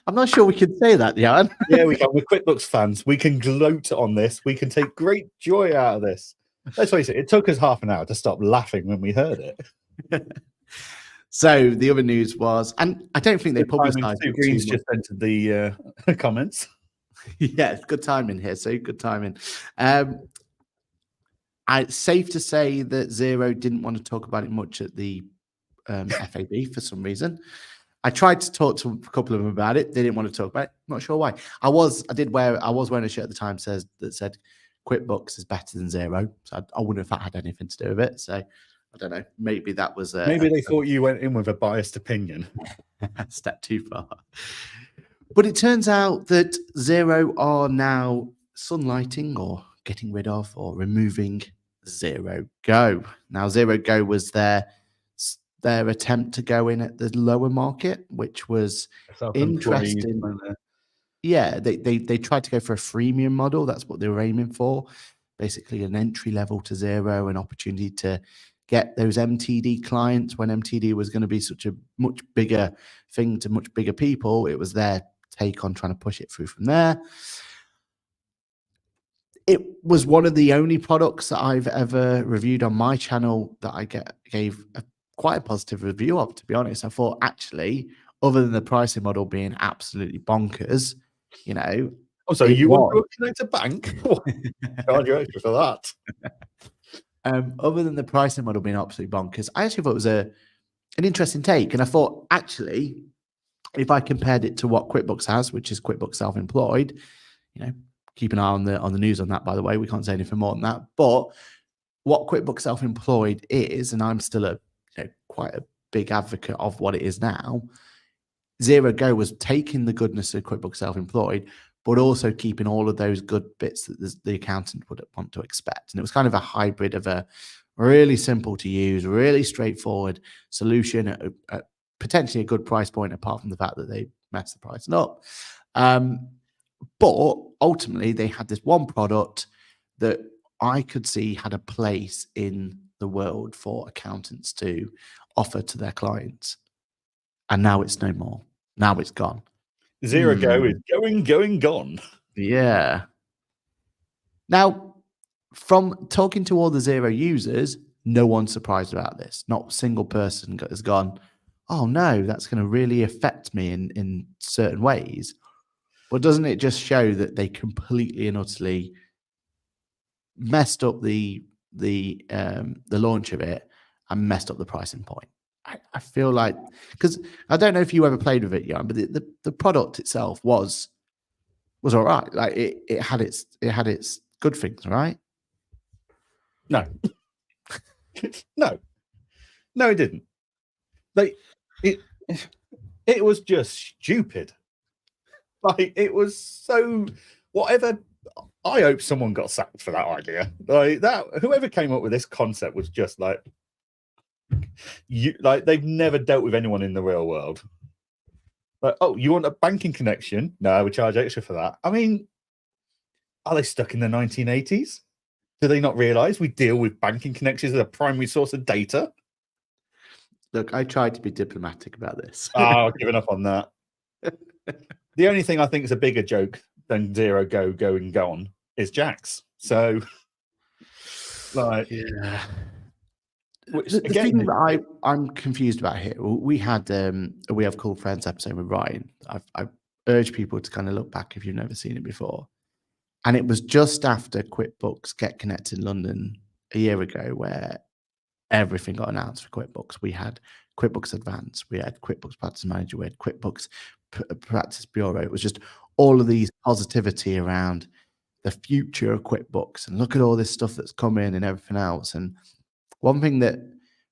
I'm not sure we can say that, Jan. Yeah, we can. We're QuickBooks fans. We can gloat on this. We can take great joy out of this. Let's face it, it took us half an hour to stop laughing when we heard it. So the other news was, and I don't think they publicized it. Greens just entered the comments. Yeah, good timing here. So good timing. It's safe to say that Xero didn't want to talk about it much at the FAB for some reason. I tried to talk to a couple of them about it. They didn't want to talk about it. I'm not sure why. I was wearing a shirt at the time that said QuickBooks is better than Xero. So I wouldn't have that had anything to do with it. So I don't know. Maybe that was maybe they thought you went in with a biased opinion. A step too far. But it turns out that Xero are now sunlighting or getting rid of or removing Xero Go. Now, Xero Go was their attempt to go in at the lower market, which was interesting. Yeah, they tried to go for a freemium model. That's what they were aiming for. Basically, an entry level to Xero, an opportunity to get those MTD clients when MTD was going to be such a much bigger thing to much bigger people. It was their take on trying to push it through from there. It was one of the only products that I've ever reviewed on my channel that I gave quite a positive review of, to be honest. I thought, actually, other than the pricing model being absolutely bonkers, so you want to connect a bank? Charge you extra for that. Other than the pricing model being absolutely bonkers, I actually thought it was an interesting take. And I thought, actually, if I compared it to what QuickBooks has, which is QuickBooks Self-Employed, keep an eye on the news on that, by the way. We can't say anything more than that. But what QuickBooks Self-Employed is, and I'm still quite a big advocate of what it is now, Xero Go was taking the goodness of QuickBooks Self-Employed, but also keeping all of those good bits that the accountant would want to expect. And it was kind of a hybrid of a really simple to use, really straightforward solution at potentially a good price point, apart from the fact that they messed the pricing up. But ultimately, they had this one product that I could see had a place in the world for accountants to offer to their clients. and now it's no more. Now it's gone. Zero Go is gone. Yeah. Now, from talking to all the Zero users, no one's surprised about this. Not a single person has gone, oh no, that's going to really affect me in certain ways. But doesn't it just show that they completely and utterly messed up the launch of it and messed up the pricing point? I feel like, because I don't know if you ever played with it, Jan, but the product itself was all right. Like it had its good things, right? No. No, it didn't. Like it was just stupid. Like it was so whatever. I hope someone got sacked for that idea. Like that, whoever came up with this concept was just like they've never dealt with anyone in the real world. Like, oh, you want a banking connection? No, we charge extra for that. I mean, are they stuck in the 1980s? Do they not realize we deal with banking connections as a primary source of data? Look, I tried to be diplomatic about this. Oh, I've given up on that. The only thing I think is a bigger joke than Zero Go going gone is Jax. So, like, yeah. Which, The again, thing that I'm confused about here, we have Cool Friends episode with Ryan. I've urged people to kind of look back if you've never seen it before. And it was just after QuickBooks Get Connected London a year ago where everything got announced for QuickBooks. We had QuickBooks Advanced, we had QuickBooks Practice Manager, we had QuickBooks Practice Bureau. It was just all of these positivity around the future of QuickBooks and look at all this stuff that's coming and everything else. And one thing that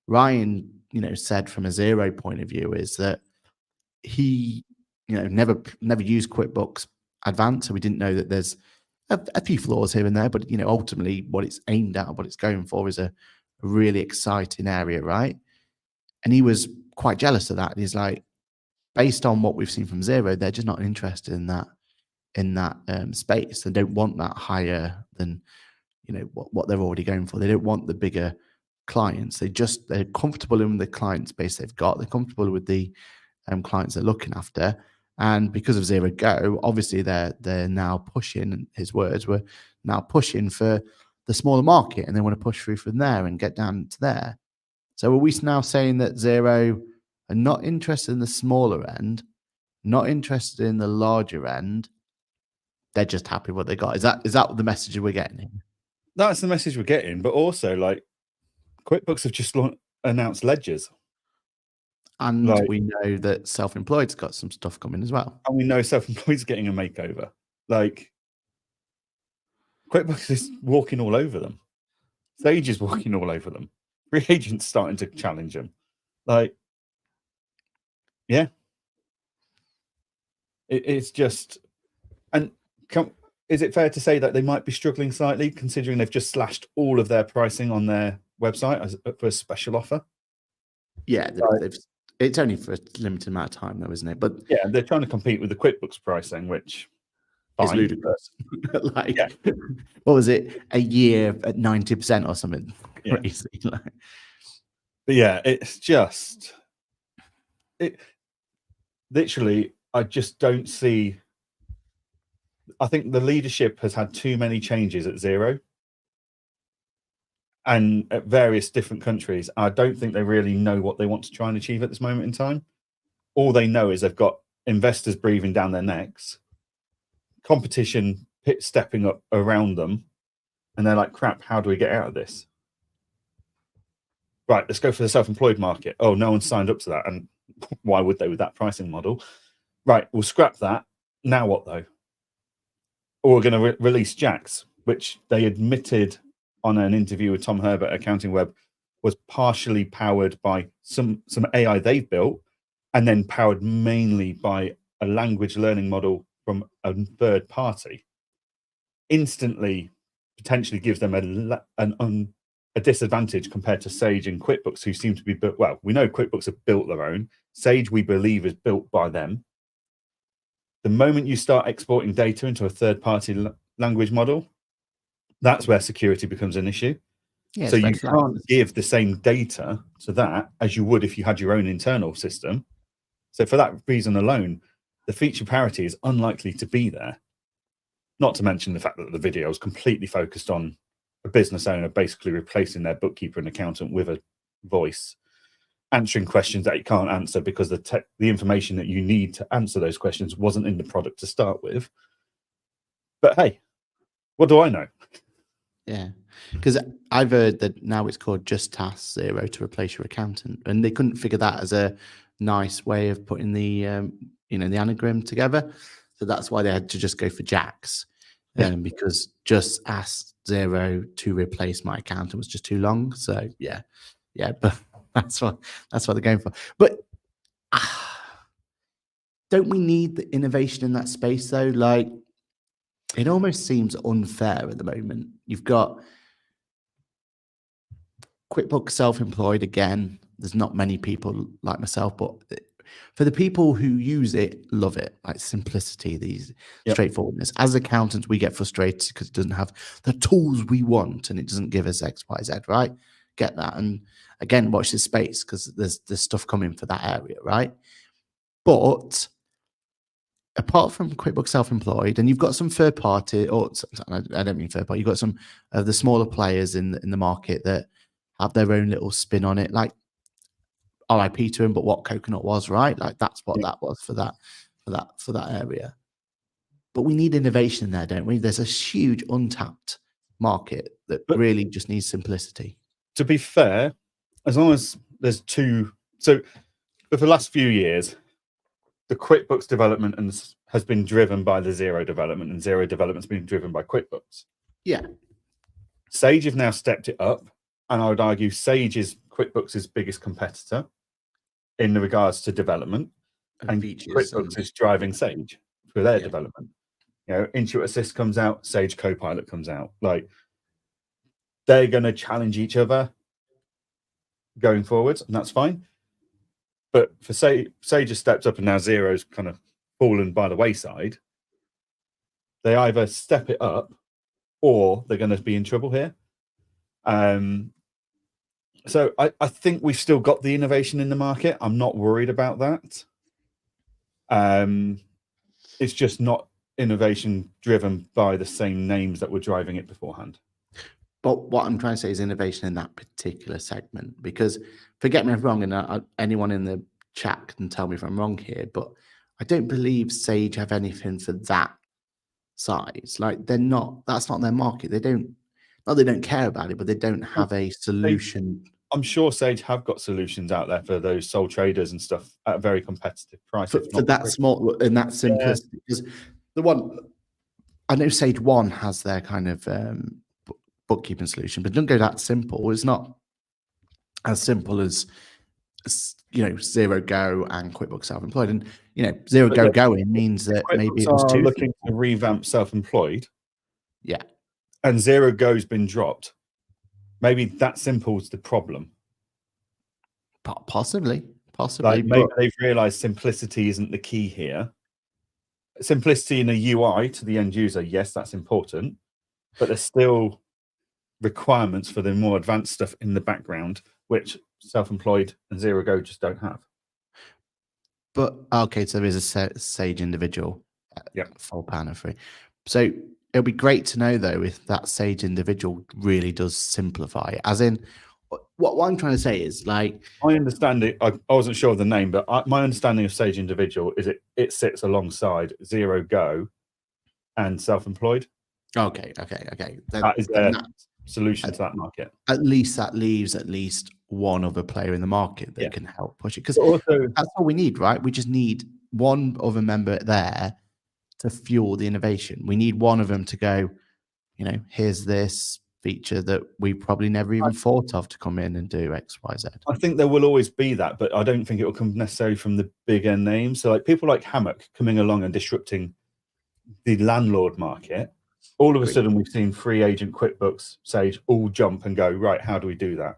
Ryan, said from a Zero point of view is that he, never used QuickBooks Advanced, so we didn't know that there's a few flaws here and there, but ultimately what it's aimed at, what it's going for, is a really exciting area, right? And he was quite jealous of that. He's like, based on what we've seen from Zero, they're just not interested in that space. They don't want that higher than what they're already going for. They don't want the bigger clients. They're comfortable in the client space they've got. They're comfortable with the clients they're looking after. And because of Zero Go, obviously they're now pushing, his words were now pushing for the smaller market, and they want to push through from there and get down to there. So are we now saying that Zero are not interested in the smaller end, not interested in the larger end? They're just happy with what they got. Is that the message we're getting? That's the message we're getting. But also, like, QuickBooks have just announced ledgers. And we know that self-employed's got some stuff coming as well. And we know self-employed's getting a makeover. Like, QuickBooks is walking all over them. Sage is walking all over them. Free agents starting to challenge them. Like, yeah. It's just... And is it fair to say that they might be struggling slightly, considering they've just slashed all of their pricing on their website for a special offer? Yeah, it's only for a limited amount of time, though, isn't it? But yeah, they're trying to compete with the QuickBooks pricing, which is ludicrous. What was it? A year at 90% or something crazy. Yeah. But yeah, it's just literally. I just don't see. I think the leadership has had too many changes at Zero and at various different countries. I don't think they really know what they want to try and achieve at this moment in time. All they know is they've got investors breathing down their necks, competition stepping up around them, and they're like, crap, how do we get out of this? Right, let's go for the self-employed market. Oh, no one signed up to that. And why would they with that pricing model? Right, we'll scrap that. Now what, though? Or we're going to release Jax, which they admitted on an interview with Tom Herbert at Accounting Web was partially powered by some AI they've built, and then powered mainly by a language learning model from a third party. Instantly, potentially gives them a disadvantage compared to Sage and QuickBooks, who seem to be built. Well, we know QuickBooks have built their own. Sage, we believe, is built by them. The moment you start exporting data into a third-party language model, that's where security becomes an issue. Yeah, so you can't give the same data to that as you would if you had your own internal system. So for that reason alone, the feature parity is unlikely to be there. Not to mention the fact that the video is completely focused on a business owner basically replacing their bookkeeper and accountant with a voice, answering questions that you can't answer because the information that you need to answer those questions wasn't in the product to start with. But hey, what do I know? Yeah, because I've heard that now it's called Just Task Zero to replace your accountant, and they couldn't figure that as a nice way of putting the the anagram together. So that's why they had to just go for Jax, because Just Ask Zero to replace my accountant was just too long. So yeah, but that's what they're going for. But don't we need the innovation in that space though? Like, it almost seems unfair at the moment. You've got QuickBooks Self-Employed again. There's not many people like myself, but for the people who use it, love it. Like simplicity, these straightforwardness. As accountants, we get frustrated because it doesn't have the tools we want and it doesn't give us X, Y, Z, right? Get that. And again, watch this space because there's stuff coming for that area, right? But apart from QuickBooks Self-Employed, and you've got some third party, or I don't mean third party, you've got some of the smaller players in the market that have their own little spin on it, like RIP to him, but what Coconut was, right? Like that's what that was for that area. But we need innovation in there, don't we? There's a huge untapped market that really just needs simplicity. To be fair, as long as there's two, so for the last few years, the QuickBooks development has been driven by the Xero development, and Xero development's been driven by QuickBooks. Yeah. Sage have now stepped it up, and I would argue Sage is QuickBooks' biggest competitor in regards to development, and QuickBooks is driving Sage for their development. You know, Intuit Assist comes out, Sage Copilot comes out. Like, they're going to challenge each other going forward, and that's fine. But for Sage has stepped up, and now Xero's kind of fallen by the wayside. They either step it up, or they're going to be in trouble here. So I think we've still got the innovation in the market. I'm not worried about that. It's just not innovation driven by the same names that were driving it beforehand. But what I'm trying to say is innovation in that particular segment, because forget me if I'm wrong, and anyone in the chat can tell me if I'm wrong here, but I don't believe Sage have anything for that size. Like that's not their market. They don't care about it, but they don't have a solution. I'm sure Sage have got solutions out there for those sole traders and stuff at a very competitive price. For that small and that simplicity. Because the one, I know Sage 1 has their kind of bookkeeping solution, but don't go that simple. It's not as simple as Xero Go and QuickBooks Self-Employed. And Xero Go going means that maybe it was too looking to revamp Self-Employed. Yeah. And Xero Go's been dropped. Maybe that simple's the problem. Possibly. Like maybe they've realized simplicity isn't the key here. Simplicity in a UI to the end user, yes, that's important, but there's still requirements for the more advanced stuff in the background, which Self-Employed and Xero Go just don't have. But okay, so there is a Sage individual, full panel free. So it'll be great to know though if that Sage individual really does simplify it. As in, what I'm trying to say is, like, I understand it. I wasn't sure of the name, but my understanding of Sage individual is it sits alongside Xero Go and Self-Employed. Okay. That is their solution to that market. At least that leaves at least one other player in the market that can help push it, because that's all we need, right? We just need one other member there to fuel the innovation. We need one of them to go, here's this feature that we probably never even thought of to come in and do X, Y, Z. I think there will always be that, but I don't think it will come necessarily from the bigger names. So like people like Hammock coming along and disrupting the landlord market. All of a sudden, we've seen free agent, QuickBooks, Sage all jump and go, right, how do we do that?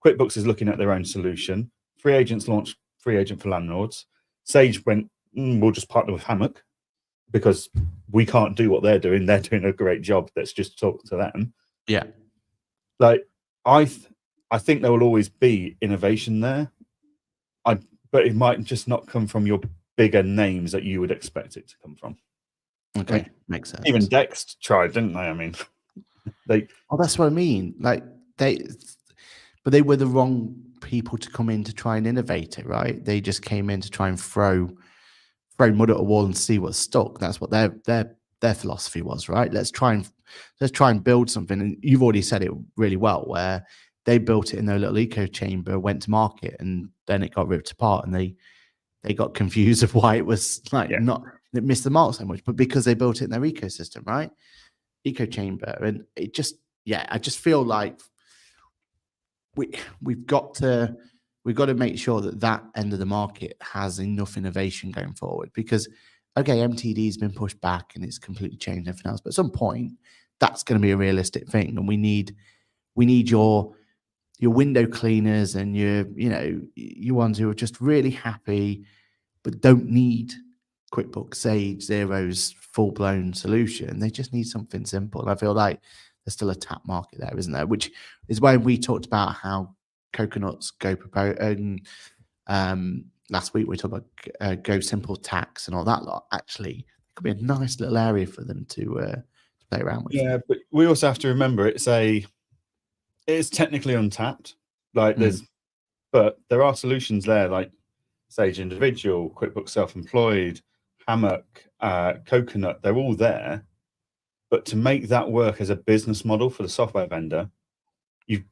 QuickBooks is looking at their own solution. Free agents launched free agent for landlords. Sage went, we'll just partner with Hammock because we can't do what they're doing. They're doing a great job. Let's just talk to them. Yeah. Like, I think there will always be innovation there. but it might just not come from your bigger names that you would expect it to come from. Okay, I mean, makes sense. even Dext tried, didn't they? I mean, Oh, that's what I mean. Like but they were the wrong people to come in to try and innovate it, right? They just came in to try and throw mud at a wall and see what stuck. That's what their philosophy was, right? Let's try and build something. And you've already said it really well, where they built it in their little echo chamber, went to market, and then it got ripped apart, and they got confused of why it was like it missed the mark so much, but because they built it in their ecosystem, right? Echo chamber, and it just I just feel like we've got to make sure that end of the market has enough innovation going forward, because okay, MTD's been pushed back and it's completely changed everything else, but at some point that's going to be a realistic thing, and we need your window cleaners and your ones who are just really happy but don't need QuickBooks, Sage, Xero's full-blown solution. They just need something simple. And I feel like there's still a tap market there, isn't there? Which is why we talked about how coconuts go last week we talked about Go Simple Tax and all that lot. Actually, it could be a nice little area for them to play around with. Yeah, but we also have to remember it's technically untapped. Like but there are solutions there, like Sage Individual, QuickBooks Self-Employed, Hammock, Coconut. They're all there, but to make that work as a business model for the software vendor, you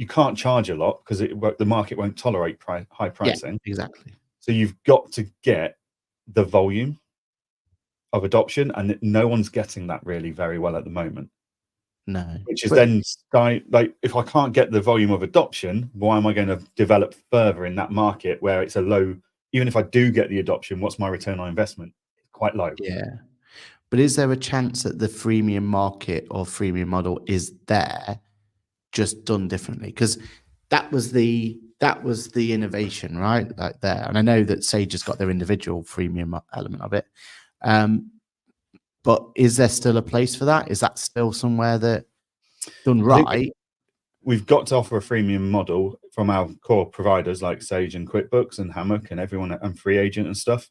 can't charge a lot because the market won't tolerate high pricing. Yeah, exactly. So you've got to get the volume of adoption, and no one's getting that really very well at the moment. No. Which is then like, if I can't get the volume of adoption, why am I going to develop further in that market where it's a low? Even if I do get the adoption, what's my return on investment? It's quite low. Yeah. But is there a chance that the freemium market or freemium model is there, just done differently? Because that was the innovation, right? Like there. And I know that Sage has got their individual freemium element of it. But is there still a place for that? Is that still somewhere that done right? We've got to offer a freemium model from our core providers like Sage and QuickBooks and Hammock and everyone, and Free Agent and stuff.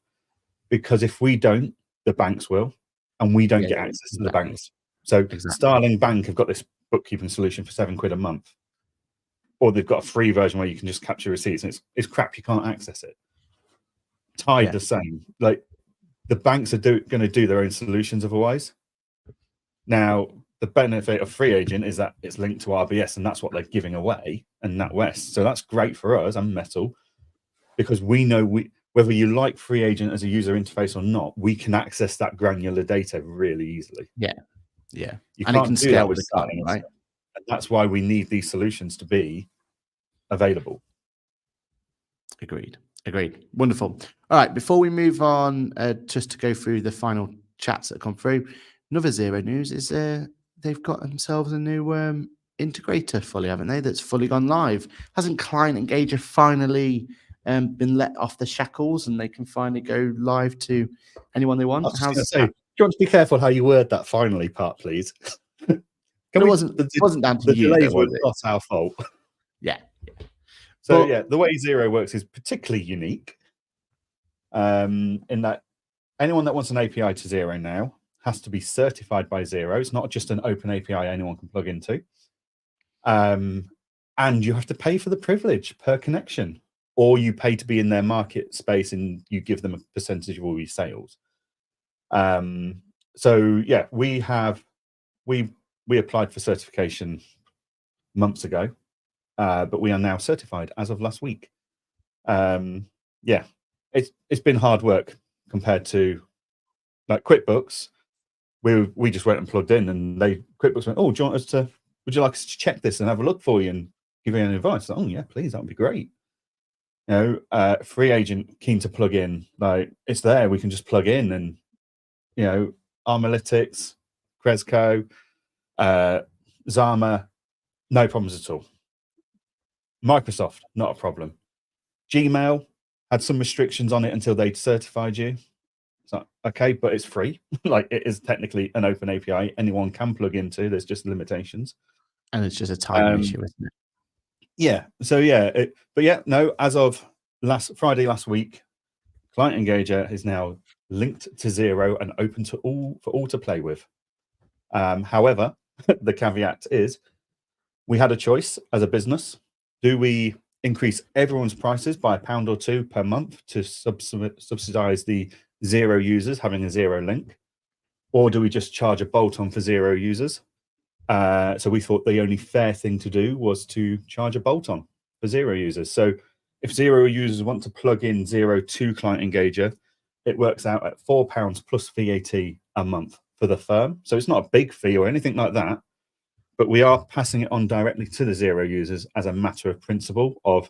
Because if we don't, the banks will, and we don't get access to the banks. So Starling Bank have got this bookkeeping solution for £7 a month, or they've got a free version where you can just capture receipts, and it's crap. You can't access it. Tide the same. Like, the banks are going to do their own solutions otherwise. Now, the benefit of Free Agent is that it's linked to RBS, and that's what they're giving away, and NatWest. So that's great for us and Metal, because we know whether you like Free Agent as a user interface or not, we can access that granular data really easily. Yeah. You and can't it can do scale that with with the card, right? And that's why we need these solutions to be available. Agreed. Wonderful. All right, before we move on, just to go through the final chats that come through, another Xero news is they've got themselves a new integrator fully, haven't they? That's fully gone live. Hasn't Client Engager finally been let off the shackles, and they can finally go live to anyone they want? Do you want to be careful how you word that finally part, please? It wasn't down to you, delays though, was were it? not our fault. Yeah. So the way Xero works is particularly unique, in that anyone that wants an API to Xero now has to be certified by Xero. It's not just an open API anyone can plug into. And you have to pay for the privilege per connection, or you pay to be in their market space and you give them a percentage of all your sales. So yeah, we applied for certification months ago, but we are now certified as of last week. Yeah, it's been hard work compared to like QuickBooks. We just went and plugged in, and QuickBooks went, "Oh, would you like us to check this and have a look for you and give you any advice?" Oh yeah, please, that would be great. Free Agent keen to plug in, like it's there, we can just plug in, and Armalytics, Cresco, Zama, no problems at all. Microsoft, not a problem. Gmail had some restrictions on it until they'd certified you. So, okay, but it's free. Like, it is technically an open API. Anyone can plug into. There's just limitations. And it's just a timing issue, isn't it? Yeah. So, yeah. But yeah, no, as of Friday last week, Client Engager is now linked to Xero and open to all to play with. However, the caveat is we had a choice as a business. Do we increase everyone's prices by £1 or £2 per month to subsidize the Xero users having a Xero link? Or do we just charge a bolt-on for Xero users? So we thought the only fair thing to do was to charge a bolt-on for Xero users. So if Xero users want to plug in Xero to Client Engager, it works out at £4 plus VAT a month for the firm. So it's not a big fee or anything like that, but we are passing it on directly to the Xero users as a matter of principle of,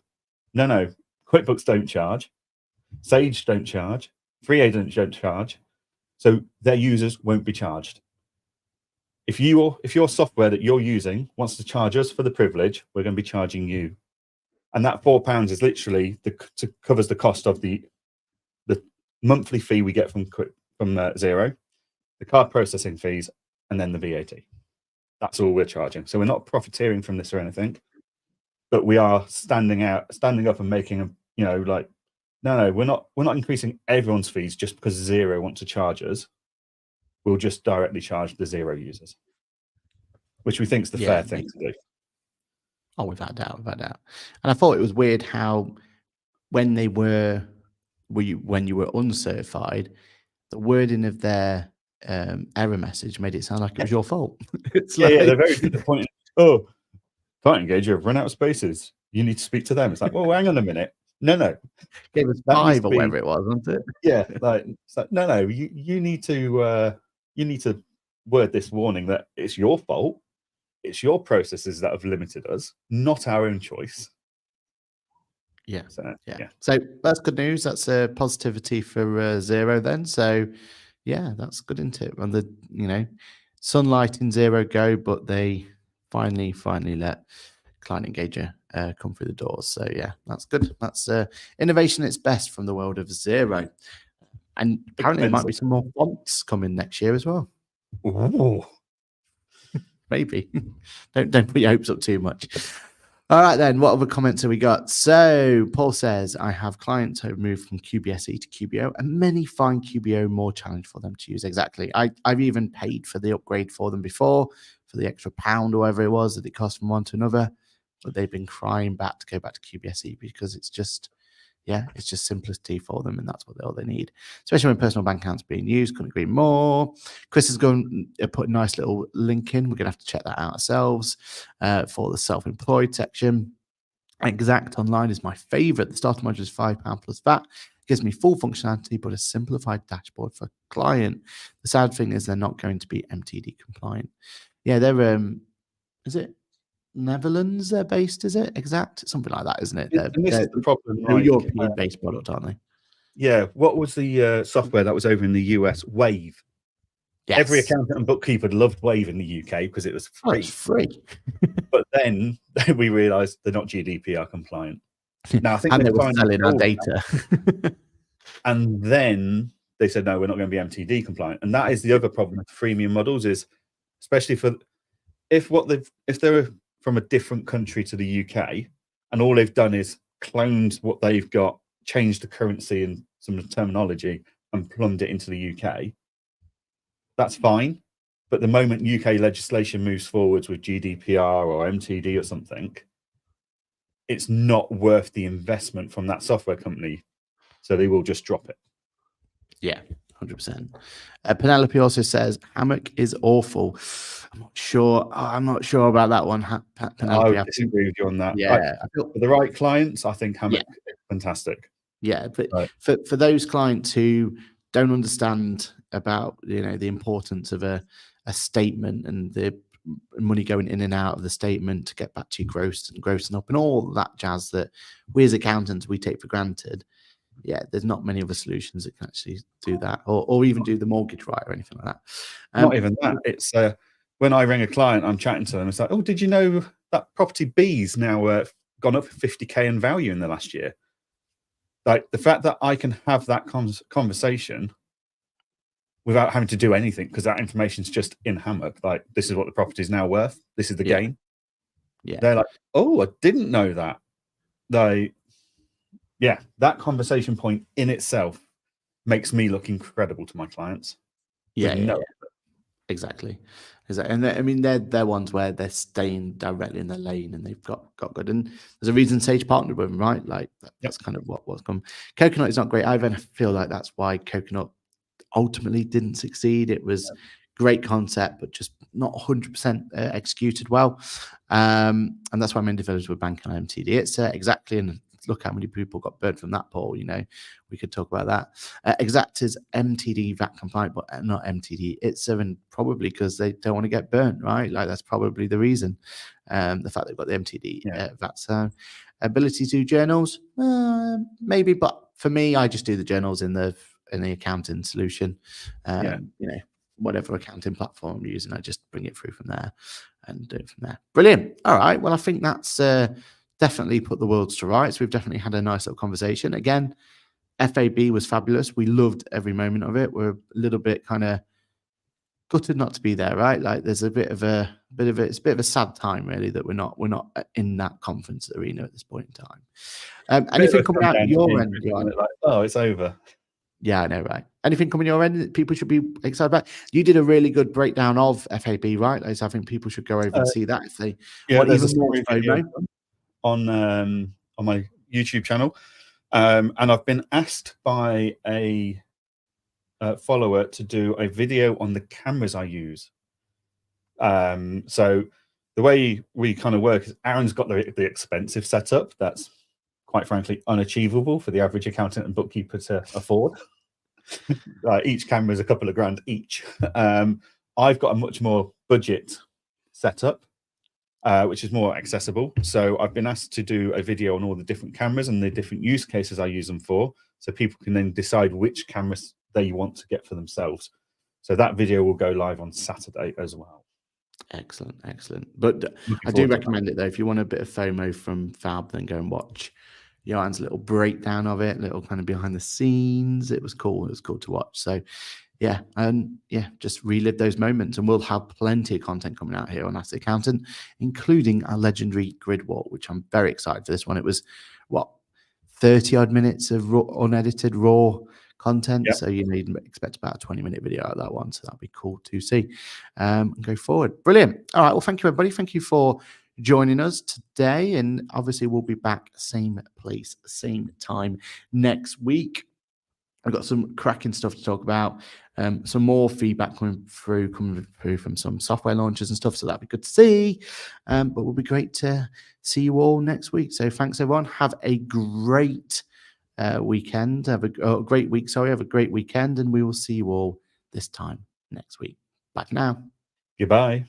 no, QuickBooks don't charge, Sage don't charge, free agents don't charge, so their users won't be charged. If your software that you're using wants to charge us for the privilege, we're going to be charging you. And that £4 is literally covers the cost of the monthly fee we get from Xero, the card processing fees, and then the VAT. That's all we're charging. So we're not profiteering from this or anything, but we are standing up and making no, we're not increasing everyone's fees just because Xero want to charge us. We'll just directly charge the Xero users, which we think is the fair thing to do. Oh, without doubt. And I thought it was weird how when you were uncertified, the wording of their error message made it sound like it was your fault. They're very disappointed. Oh, Client Engager have run out of spaces. You need to speak to them. It's like, well, hang on a minute. No. Gave us 5 or whatever it was, wasn't it? Yeah, it's like no. You need to word this warning that it's your fault. It's your processes that have limited us, not our own choice. Yeah. So that's good news. That's a positivity for Xero then. So yeah, that's good, isn't it? And the sunlight in Xero go, but they finally let Client Engager come through the doors. So yeah, that's good. That's innovation at its best from the world of Xero. And apparently there might be some more fonts coming next year as well. Ooh. Maybe. Don't put your hopes up too much. All right, then. What other comments have we got? So Paul says, I have clients who have moved from QBSE to QBO, and many find QBO more challenging for them to use. Exactly. I've even paid for the upgrade for them before, for the extra £1 or whatever it was that it cost from one to another, but they've been crying back to go back to QBSE because it's just simplicity for them, and that's what all they need, especially when personal bank accounts being used. Couldn't agree more. Chris has put a nice little link in. We're going to have to check that out ourselves for the self-employed section. Exact Online is my favorite. The starter module is £5 plus VAT. It gives me full functionality, but a simplified dashboard for a client. The sad thing is they're not going to be MTD compliant. Yeah, they're is it Netherlands they're based, is it? Exact? Something like that, isn't it? This is the problem. They're a European-based product, aren't they? Yeah. What was the software that was over in the US? Wave. Yes. Every accountant and bookkeeper loved Wave in the UK because it was free. Oh, it's free. But then we realised they're not GDPR compliant. Now, I think and they were selling our data. And then they said, no, we're not going to be MTD compliant. And that is the other problem with freemium models is, especially if they're from a different country to the UK, and all they've done is cloned what they've got, changed the currency and some of the terminology, and plumbed it into the UK, that's fine. But the moment UK legislation moves forwards with GDPR or MTD or something, it's not worth the investment from that software company. So they will just drop it. Yeah, 100%. Penelope also says Hammock is awful. I'm not sure about that one. Penelope, I disagree with you on that. Yeah, for the right clients, I think Hammock is fantastic. Yeah, but for those clients who don't understand about the importance of a statement and the money going in and out of the statement to get back to your grossing up and all that jazz that we as accountants we take for granted. Yeah, there's not many other solutions that can actually do that, or even do the mortgage right or anything like that. Not even that. It's when I ring a client, I'm chatting to them. It's like, oh, did you know that property B's now gone up 50k in value in the last year? Like the fact that I can have that conversation without having to do anything because that information is just in Hammock. Like, this is what the property is now worth. This is the gain. Yeah, they're like, oh, I didn't know that. yeah, that conversation point in itself makes me look incredible to my clients. Yeah, With yeah, no yeah. Exactly. And I mean, they're ones where they're staying directly in their lane, and they've got good. And there's a reason Sage partnered with them, right? Like that's kind of what's come. Coconut is not great either, and I feel like that's why Coconut ultimately didn't succeed. It was great concept, but just not 100% executed well. And that's why many developers were banking on MTD. It's exactly, and look how many people got burned from that poll. You know, we could talk about that. Exact is MTD VAT compliant, but not MTD. It's 7 probably because they don't want to get burnt, right? Like that's probably the reason. The fact they've got the MTD VAT. So ability to do journals, maybe, but for me, I just do the journals in the accounting solution. You know, whatever accounting platform I'm using, I just bring it through from there and do it from there. Brilliant. All right. Well, I think that's definitely put the worlds to rights. We've definitely had a nice little conversation. Again, FAB was fabulous. We loved every moment of it. We're a little bit kind of gutted not to be there, right? Like there's it's a bit of a sad time really that we're not in that conference arena at this point in time. Anything coming out your end, Johann? Like, oh, it's over. Yeah, I know, right? Anything coming your end that people should be excited about? You did a really good breakdown of FAB, right? Like, so I think people should go over and see that if they want even more FOMO. On my YouTube channel, and I've been asked by a follower to do a video on the cameras I use. So the way we kind of work is Aaron's got the expensive setup that's quite frankly unachievable for the average accountant and bookkeeper to afford. Each camera is a couple of grand each. I've got a much more budget setup, which is more accessible. So I've been asked to do a video on all the different cameras and the different use cases I use them for, so people can then decide which cameras they want to get for themselves. So that video will go live on Saturday as well. Excellent. But I do recommend it though. If you want a bit of FOMO from Fab, then go and watch Johann's little breakdown of it, little kind of behind the scenes. It was cool. It was cool to watch. So yeah, just relive those moments, and we'll have plenty of content coming out here on Ask the Accountant, including our legendary grid walk, which I'm very excited for this one. It was 30 odd minutes of unedited raw content. So you need to expect about a 20-minute video out of that one. So that'll be cool to see and go forward. Brilliant. All right. Well, thank you, everybody. Thank you for joining us today. And obviously, we'll be back same place, same time next week. I've got some cracking stuff to talk about. Some more feedback coming through from some software launches and stuff. So that'd be good to see. But it will be great to see you all next week. So thanks, everyone. Have a great weekend. Have a great week. Sorry, have a great weekend. And we will see you all this time next week. Bye for now. Goodbye.